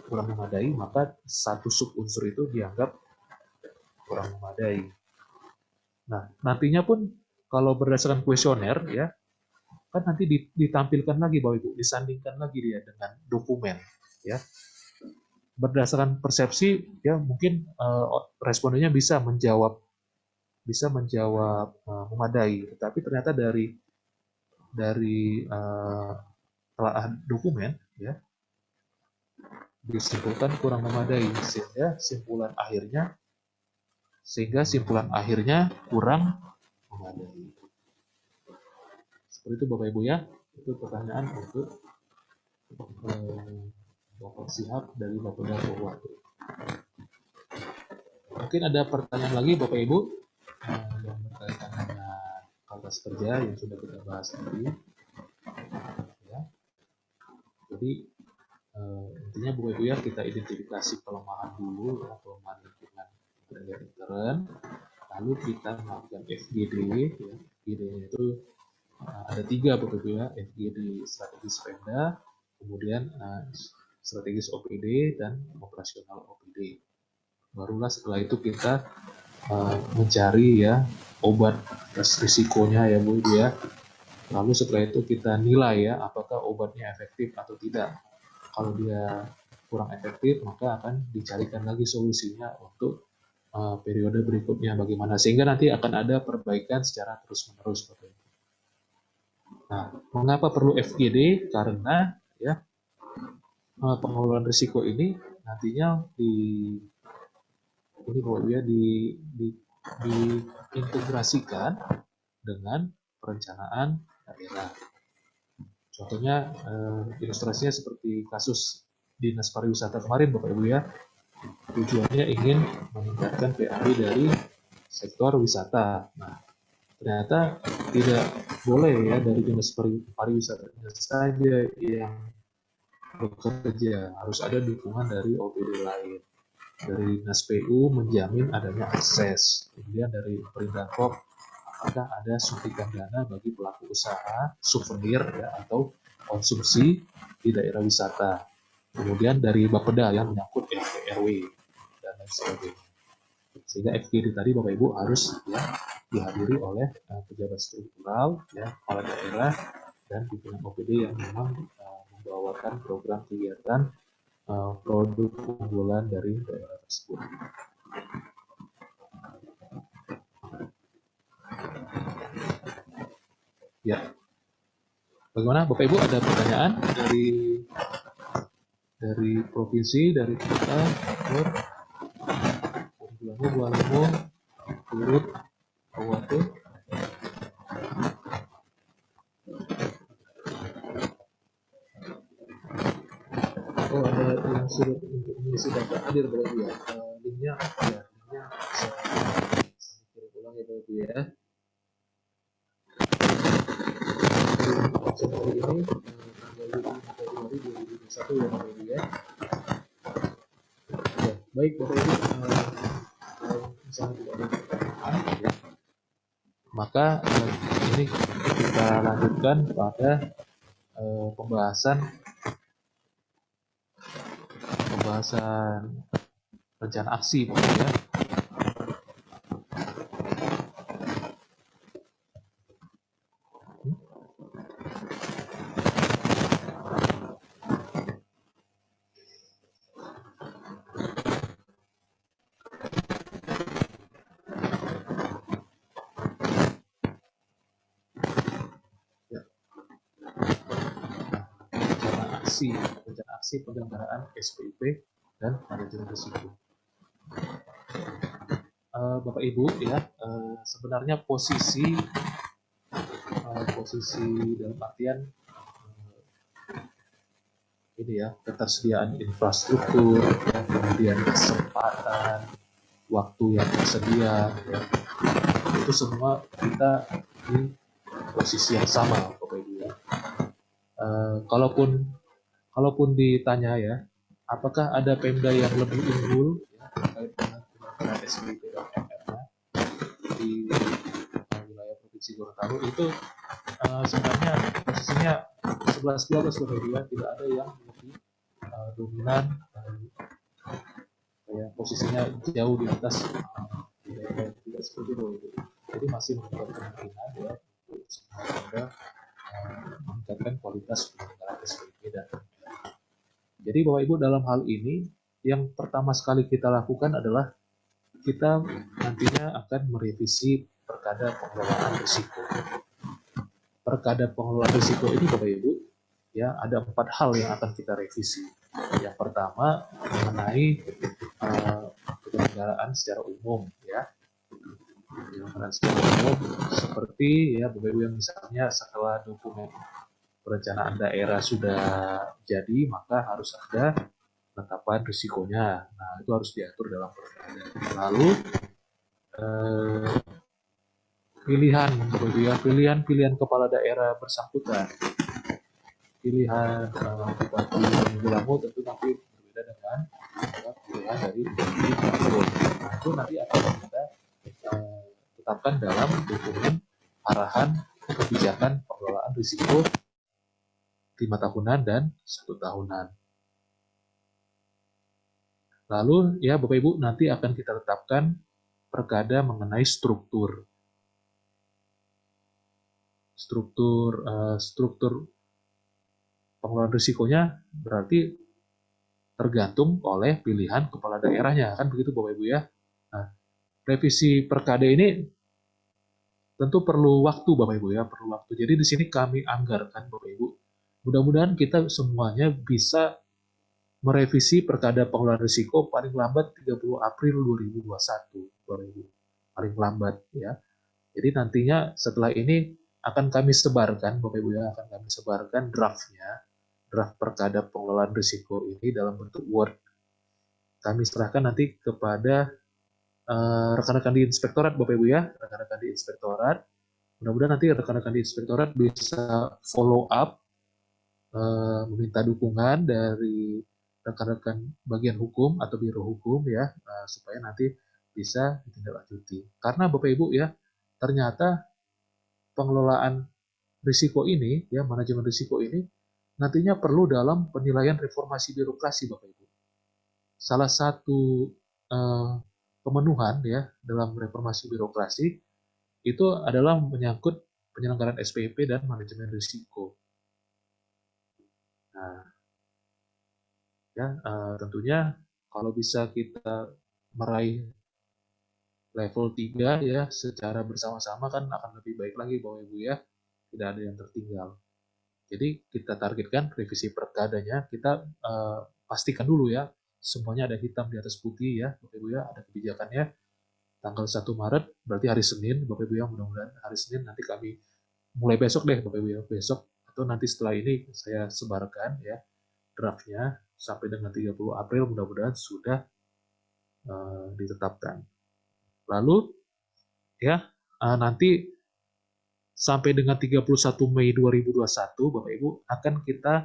kurang memadai, maka satu sub unsur itu dianggap kurang memadai. Nah, nantinya pun kalau berdasarkan kuesioner ya, kan nanti ditampilkan lagi Bapak Ibu, disandingkan lagi dia dengan dokumen ya. Berdasarkan persepsi ya mungkin respondennya bisa menjawab memadai, tetapi ternyata dari telaah dokumen ya disimpulkan kurang memadai, sehingga simpulan akhirnya kurang memadai. Seperti itu Bapak Ibu ya, itu pertanyaan untuk Bapak Sihab dari Bapak Dapohuwato. Mungkin ada pertanyaan lagi Bapak Ibu yang berkaitan dengan kertas kerja yang sudah kita bahas tadi. Ya. Jadi intinya Bapak Ibu ya, kita identifikasi kelemahan dulu ya, kelemahan lingkungan intern, lalu kita melakukan FGD ya. FGD itu ada 3 Bapak Ibu ya, FGD strategis Pemda, kemudian strategis OPD dan operasional OPD. Barulah setelah itu kita mencari ya obat atas risikonya ya Bu ya. Lalu setelah itu kita nilai ya apakah obatnya efektif atau tidak. Kalau dia kurang efektif maka akan dicarikan lagi solusinya untuk periode berikutnya bagaimana, sehingga nanti akan ada perbaikan secara terus-menerus Bapak Ibu. Nah, mengapa perlu FGD? Karena ya pengelolaan risiko ini nantinya ini Bapak Ibu ya diintegrasikan dengan perencanaan daerah. Contohnya ilustrasinya seperti kasus Dinas Pariwisata kemarin Bapak Ibu ya. Tujuannya ingin meningkatkan PAD dari sektor wisata. Nah, ternyata tidak boleh ya dari Dinas Pariwisata saja yang bekerja, harus ada dukungan dari OPD lain. Dari Dinas PU menjamin adanya akses, kemudian dari Perindakob apakah ada suntikan dana bagi pelaku usaha souvenir ya, atau konsumsi di daerah wisata. Kemudian dari Bapeda yang menyangkut RT RW dan lain sebagainya. Sehingga FGD tadi Bapak Ibu harus ya dihadiri oleh pejabat struktural, ya, kepala daerah dan pimpinan OPD yang memang membawakan program kegiatan produk unggulan dari daerah tersebut. Ya, bagaimana Bapak Ibu, ada pertanyaan dari provinsi, dari kota, unggulannya Bu Alamo, turut Kawatu. Oh, ada yang sudah untuk mengisi data hadir Bapak Ibu ya. Linknya bisa kirim ulang ya Bapak Ibu ya. Hari ini tanggal 5 Februari 2021 ya Bapak Ibu ya. Ya, baik Bapak Ibu, misalnya tidak ada pertanyaan, ya, maka ini kita lanjutkan pada pembahasan rencana aksi Bapak Ibu ya. Rencana aksi penyelenggaraan SPIP dan manajemen risiko. Bapak Ibu ya, sebenarnya posisi dalam artian ini ya, ketersediaan infrastruktur, ya, kemudian kesempatan, waktu yang tersedia, ya, itu semua kita di posisi yang sama Bapak Ibu ya. Kalaupun ditanya ya, apakah ada Pemda yang lebih unggul ya, terkait dengan penyelenggaraan SPIP dan MR di wilayah Provinsi Gorontalo, itu sebenarnya posisinya 11-12 Bapak Ibu ya, tidak ada yang lebih dominan, ya, posisinya jauh di atas tidak seperti itu. Jadi masih membuat kemungkinan ya untuk Pemda meningkatkan kualitas penyelenggaraan SPIP dan MR. Jadi Bapak Ibu, dalam hal ini yang pertama sekali kita lakukan adalah kita nantinya akan merevisi Perkada Pengelolaan Risiko. Perkada Pengelolaan Risiko ini Bapak Ibu ya, ada 4 hal yang akan kita revisi. Yang pertama mengenai penyelenggaraan secara umum ya. Penyelenggaraan secara umum seperti ya Bapak Ibu, yang misalnya setelah dokumen perencanaan daerah sudah jadi, maka harus ada penetapan risikonya. Nah, itu harus diatur dalam perkada. Lalu pilihan kepala daerah bersangkutan, pilihan bupati Gulamo tentu nanti berbeda dengan pilihan dari Gubernur. Nah, itu nanti akan kita tetapkan dalam dokumen arahan kebijakan pengelolaan risiko 5 tahunan dan 1 tahunan. Lalu ya Bapak Ibu, nanti akan kita tetapkan perkada mengenai struktur pengelolaan risikonya, berarti tergantung oleh pilihan kepala daerahnya, kan begitu Bapak Ibu ya. Nah, revisi perkada ini tentu perlu waktu Bapak Ibu ya, perlu waktu. Jadi di sini kami anggarkan Bapak Ibu, mudah-mudahan kita semuanya bisa merevisi Perkada Pengelolaan Risiko paling lambat 30 April 2021 Bapak Ibu. Paling lambat ya. Jadi nantinya setelah ini akan kami sebarkan Bapak Ibu ya, akan kami sebarkan draftnya, draft Perkada Pengelolaan Risiko ini dalam bentuk Word. Kami serahkan nanti kepada rekan-rekan di inspektorat Bapak Ibu ya, rekan-rekan di inspektorat. Mudah-mudahan nanti rekan-rekan di inspektorat bisa follow up, meminta dukungan dari rekan-rekan bagian hukum atau biro hukum ya, supaya nanti bisa ditindaklanjuti. Karena Bapak Ibu ya, ternyata pengelolaan risiko ini ya, manajemen risiko ini nantinya perlu dalam penilaian reformasi birokrasi Bapak Ibu. Salah satu pemenuhan ya dalam reformasi birokrasi itu adalah menyangkut penyelenggaraan SPIP dan manajemen risiko. Nah, ya tentunya kalau bisa kita meraih level 3 ya secara bersama-sama kan akan lebih baik lagi Bapak Ibu ya, tidak ada yang tertinggal. Jadi kita targetkan revisi perkadanya, kita pastikan dulu ya semuanya ada hitam di atas putih ya Bapak Ibu ya, ada kebijakannya. Tanggal 1 Maret berarti hari Senin Bapak Ibu ya, mudah-mudahan hari Senin nanti kami mulai besok deh Bapak Ibu ya, besok atau nanti setelah ini saya sebarkan ya draftnya sampai dengan 30 April mudah-mudahan sudah ditetapkan. Lalu ya nanti sampai dengan 31 Mei 2021 Bapak Ibu akan kita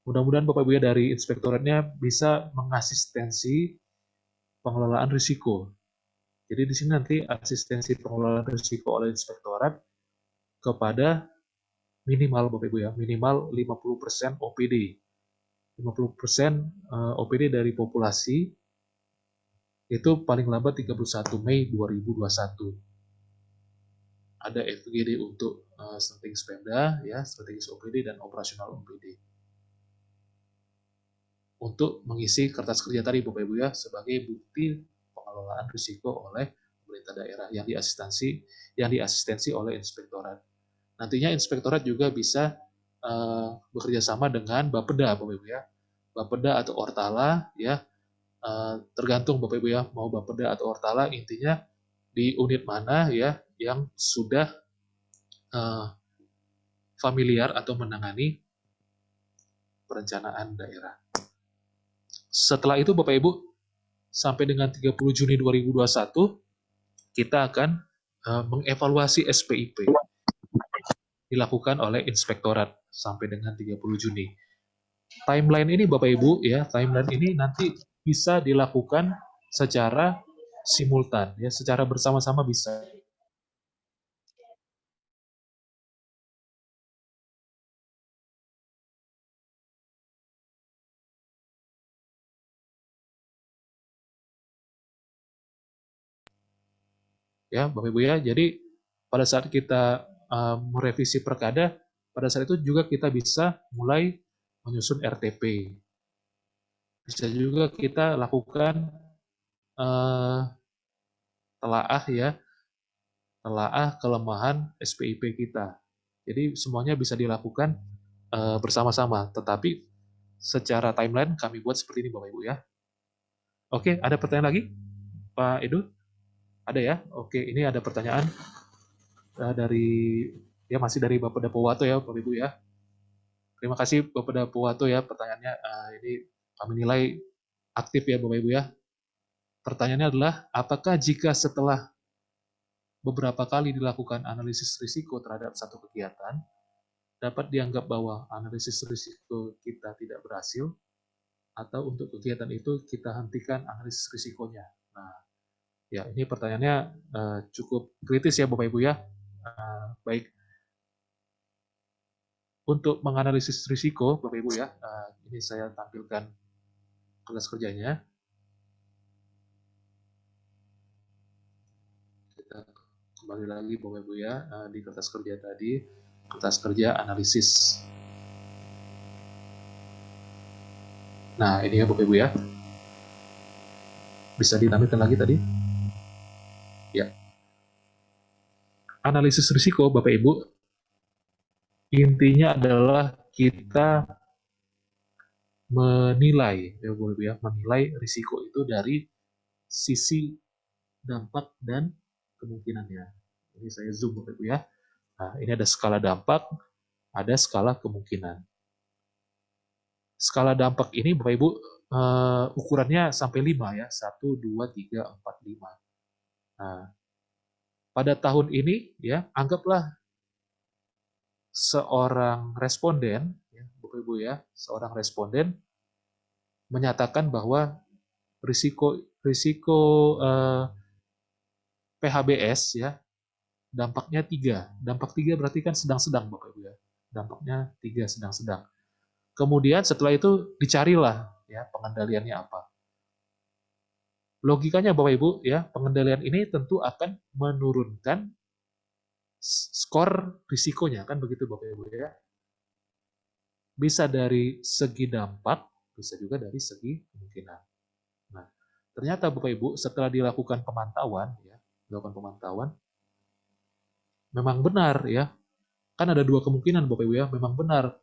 mudah-mudahan Bapak Ibu ya dari inspektoratnya bisa mengasistensi pengelolaan risiko. Jadi di sini nanti asistensi pengelolaan risiko oleh inspektorat kepada minimal Bapak Ibu ya, minimal 50% OPD. 50% OPD dari populasi itu paling lambat 31 Mei 2021. Ada FGD untuk strategis Pemda ya, strategis OPD dan operasional OPD. Untuk mengisi kertas kerja tadi Bapak Ibu ya sebagai bukti pengelolaan risiko oleh pemerintah daerah yang diasistensi oleh inspektorat. Nantinya inspektorat juga bisa bekerja sama dengan Bapeda Bapak Ibu ya. Bapeda atau Ortala ya, tergantung Bapak Ibu ya mau Bapeda atau Ortala, intinya di unit mana ya yang sudah familiar atau menangani perencanaan daerah. Setelah itu Bapak Ibu sampai dengan 30 Juni 2021 kita akan mengevaluasi SPIP dilakukan oleh inspektorat sampai dengan 30 Juni. Timeline ini Bapak Ibu ya, timeline ini nanti bisa dilakukan secara simultan ya, secara bersama-sama bisa. Ya, Bapak Ibu ya. Jadi pada saat kita merevisi perkada, pada saat itu juga kita bisa mulai menyusun RTP. Bisa juga kita lakukan telaah ya, telaah kelemahan SPIP kita. Jadi semuanya bisa dilakukan bersama-sama, tetapi secara timeline kami buat seperti ini Bapak Ibu ya. Oke, ada pertanyaan lagi? Pak Edu? Ada ya? Oke, ini ada pertanyaan dari ya masih dari Bapak Dapowato ya Bapak Ibu ya. Terima kasih Bapak Dapowato ya pertanyaannya. Ini kami nilai aktif ya Bapak Ibu ya. Pertanyaannya adalah apakah jika setelah beberapa kali dilakukan analisis risiko terhadap satu kegiatan, dapat dianggap bahwa analisis risiko kita tidak berhasil, atau untuk kegiatan itu kita hentikan analisis risikonya. Nah, ya ini pertanyaannya cukup kritis ya Bapak Ibu ya. Baik, untuk menganalisis risiko Bapak Ibu ya, ini saya tampilkan kertas kerjanya. Kita kembali lagi Bapak Ibu ya di kertas kerja tadi, kertas kerja analisis. Nah ini ya Bapak Ibu ya, bisa ditampilkan lagi tadi. Ya, analisis risiko, Bapak Ibu, intinya adalah kita menilai, ya Bapak Ibu ya, menilai risiko itu dari sisi dampak dan kemungkinannya. Ini saya zoom Bapak Ibu ya. Nah, ini ada skala dampak, ada skala kemungkinan. Skala dampak ini Bapak Ibu ukurannya sampai 5 ya, 1, 2, 3, 4, 5. Nah, pada tahun ini ya, anggaplah seorang responden, ya, Bapak Ibu ya, seorang responden menyatakan bahwa risiko risiko PHBS ya, dampaknya 3. Dampak 3 berarti kan sedang-sedang Bapak Ibu ya. Dampaknya 3 sedang-sedang. Kemudian setelah itu dicarilah ya pengendaliannya apa. Logikanya Bapak Ibu ya, pengendalian ini tentu akan menurunkan skor risikonya kan begitu Bapak Ibu ya. Bisa dari segi dampak, bisa juga dari segi kemungkinan. Nah, ternyata Bapak Ibu setelah dilakukan pemantauan ya, memang benar ya. Kan ada 2 kemungkinan Bapak Ibu ya, memang benar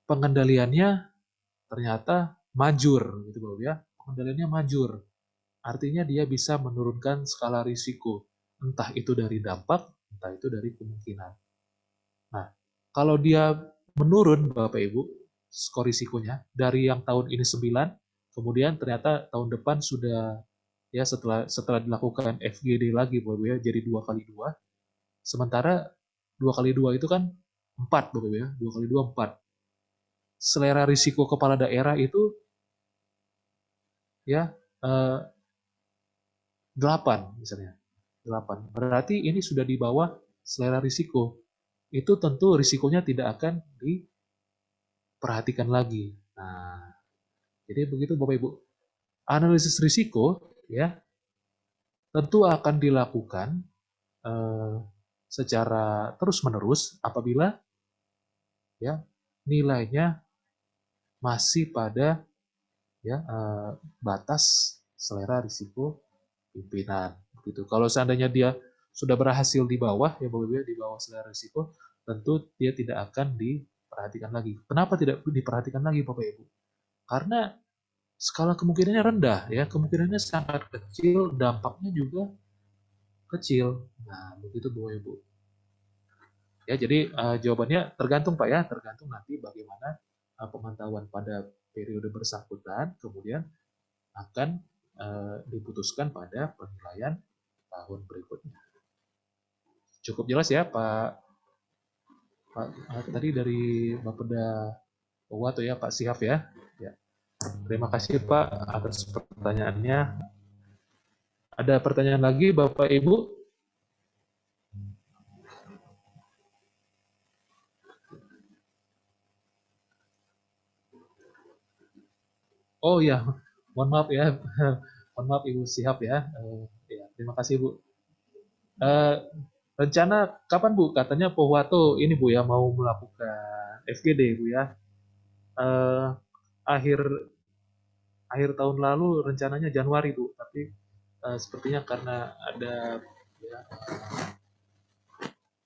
pengendaliannya ternyata manjur gitu Bapak Ibu ya. Pengendaliannya manjur. Artinya dia bisa menurunkan skala risiko, entah itu dari dampak, entah itu dari kemungkinan. Nah, kalau dia menurun Bapak Ibu, skor risikonya dari yang tahun ini 9, kemudian ternyata tahun depan sudah ya setelah dilakukan FGD lagi Bapak Ibu ya, jadi 2 kali 2. Sementara 2 kali 2 itu kan 4 Bapak Ibu ya, 2 kali 2 4. Selera risiko kepala daerah itu ya 8 misalnya. 8. Berarti ini sudah di bawah selera risiko. Itu tentu risikonya tidak akan diperhatikan lagi. Nah, jadi begitu Bapak Ibu. Analisis risiko ya tentu akan dilakukan eh, secara terus-menerus apabila ya nilainya masih pada ya batas selera risiko pimpinan. Begitu. Kalau seandainya dia sudah berhasil di bawah ya Bapak Ibu ya, di bawah selera risiko, tentu dia tidak akan diperhatikan lagi. Kenapa tidak diperhatikan lagi Bapak Ibu? Karena skala kemungkinannya rendah ya, kemungkinannya sangat kecil, dampaknya juga kecil. Nah, begitu Bapak Ibu. Ya, jadi jawabannya tergantung Pak ya, tergantung nanti bagaimana pemantauan pada periode bersangkutan, kemudian akan diputuskan pada penilaian tahun berikutnya. Cukup jelas ya Pak. Tadi dari Bapeda Wato ya Pak Sihab ya. Ya. Terima kasih Pak atas pertanyaannya. Ada pertanyaan lagi Bapak Ibu? Oh ya, mohon maaf ya. Mohon maaf Ibu Sihab ya. Ya, terima kasih Bu. Rencana kapan Bu? Katanya Pohuwato ini Bu ya mau melakukan FGD Bu ya. Eh, akhir akhir tahun lalu rencananya Januari Bu, tapi sepertinya karena ada ya,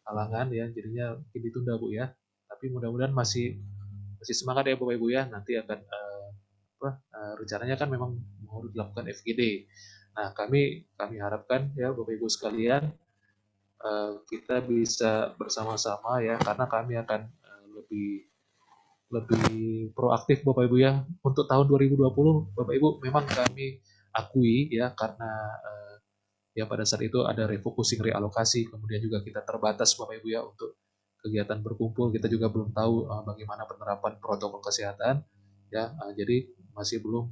halangan ya, jadinya mungkin ditunda Bu ya. Tapi mudah-mudahan masih semangat ya Bapak Ibu ya. Nanti akan rencananya kan memang mau dilakukan FGD. Nah kami harapkan ya Bapak Ibu sekalian kita bisa bersama-sama ya karena kami akan lebih lebih proaktif Bapak Ibu ya. Untuk tahun 2020 Bapak Ibu memang kami akui ya karena ya pada saat itu ada refocusing realokasi, kemudian juga kita terbatas Bapak Ibu ya untuk kegiatan berkumpul, kita juga belum tahu bagaimana penerapan protokol kesehatan ya, jadi masih belum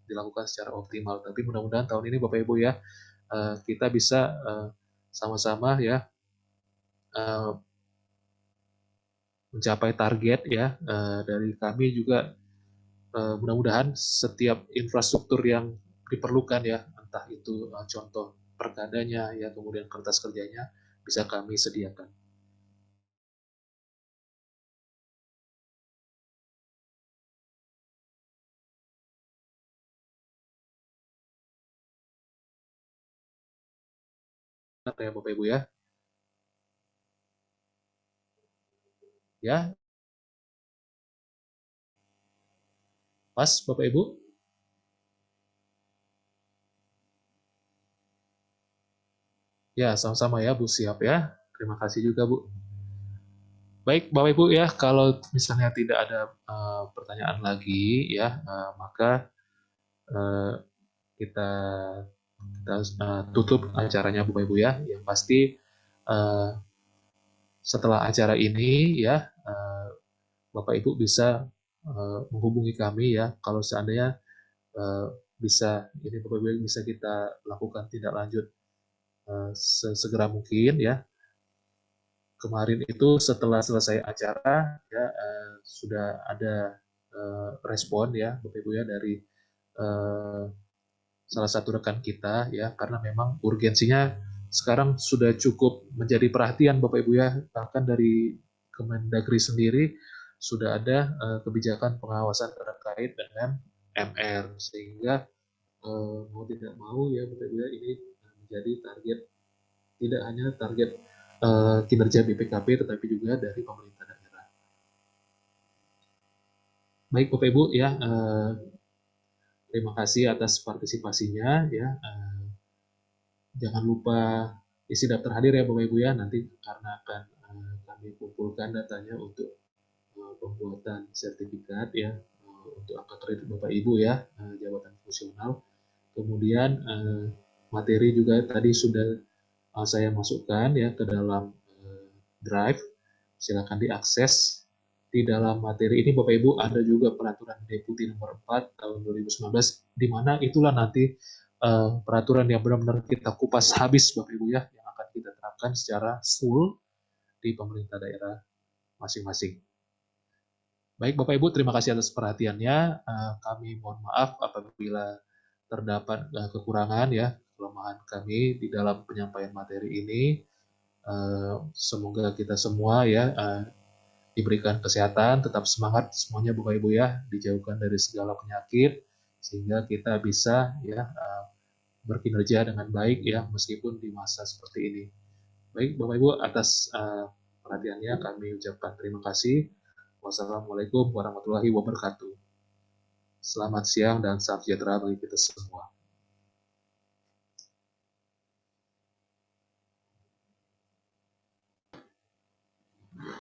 dilakukan secara optimal. Tapi mudah-mudahan tahun ini Bapak Ibu ya kita bisa sama-sama ya mencapai target ya dari kami juga mudah-mudahan setiap infrastruktur yang diperlukan ya, entah itu contoh perkadanya ya, kemudian kertas kerjanya bisa kami sediakan. Ya Bapak Ibu ya. Ya, pas Bapak Ibu? Ya, sama-sama ya Bu, siap ya. Terima kasih juga Bu. Baik Bapak Ibu ya, kalau misalnya tidak ada pertanyaan lagi ya, maka eh, kita tutup acaranya Bapak Ibu ya. Yang pasti eh, setelah acara ini ya, Bapak Ibu bisa menghubungi kami ya kalau seandainya bisa ini Bapak Ibu bisa kita lakukan tindak lanjut sesegera mungkin ya. Kemarin itu setelah selesai acara ya sudah ada respon ya Bapak Ibu ya dari salah satu rekan kita ya, karena memang urgensinya sekarang sudah cukup menjadi perhatian Bapak Ibu ya, bahkan dari Kemendagri sendiri sudah ada kebijakan pengawasan terkait dengan MR, sehingga mau tidak mau ya Bapak Ibu ya, ini menjadi target, tidak hanya target kinerja BPKP tetapi juga dari pemerintah daerah. Baik Bapak Ibu ya, terima kasih atas partisipasinya ya. Jangan lupa isi daftar hadir ya Bapak Ibu ya, nanti karena akan kami kumpulkan datanya untuk pembuatan sertifikat ya untuk angka kredit Bapak Ibu ya, jabatan fungsional. Kemudian materi juga tadi sudah saya masukkan ya ke dalam drive, silakan diakses. Di dalam materi ini Bapak Ibu ada juga peraturan Deputi nomor 4 tahun 2019, di mana itulah nanti peraturan yang benar-benar kita kupas habis Bapak Ibu ya, yang akan kita terapkan secara full di pemerintah daerah masing-masing. Baik Bapak Ibu, terima kasih atas perhatiannya. Kami mohon maaf apabila terdapat kekurangan ya, kelemahan kami di dalam penyampaian materi ini. Semoga kita semua ya diberikan kesehatan, tetap semangat semuanya Bapak Ibu ya, dijauhkan dari segala penyakit sehingga kita bisa ya berkinerja dengan baik ya meskipun di masa seperti ini. Baik Bapak Ibu, atas perhatiannya kami ucapkan terima kasih. Wassalamualaikum warahmatullahi wabarakatuh. Selamat siang dan salam sejahtera bagi kita semua.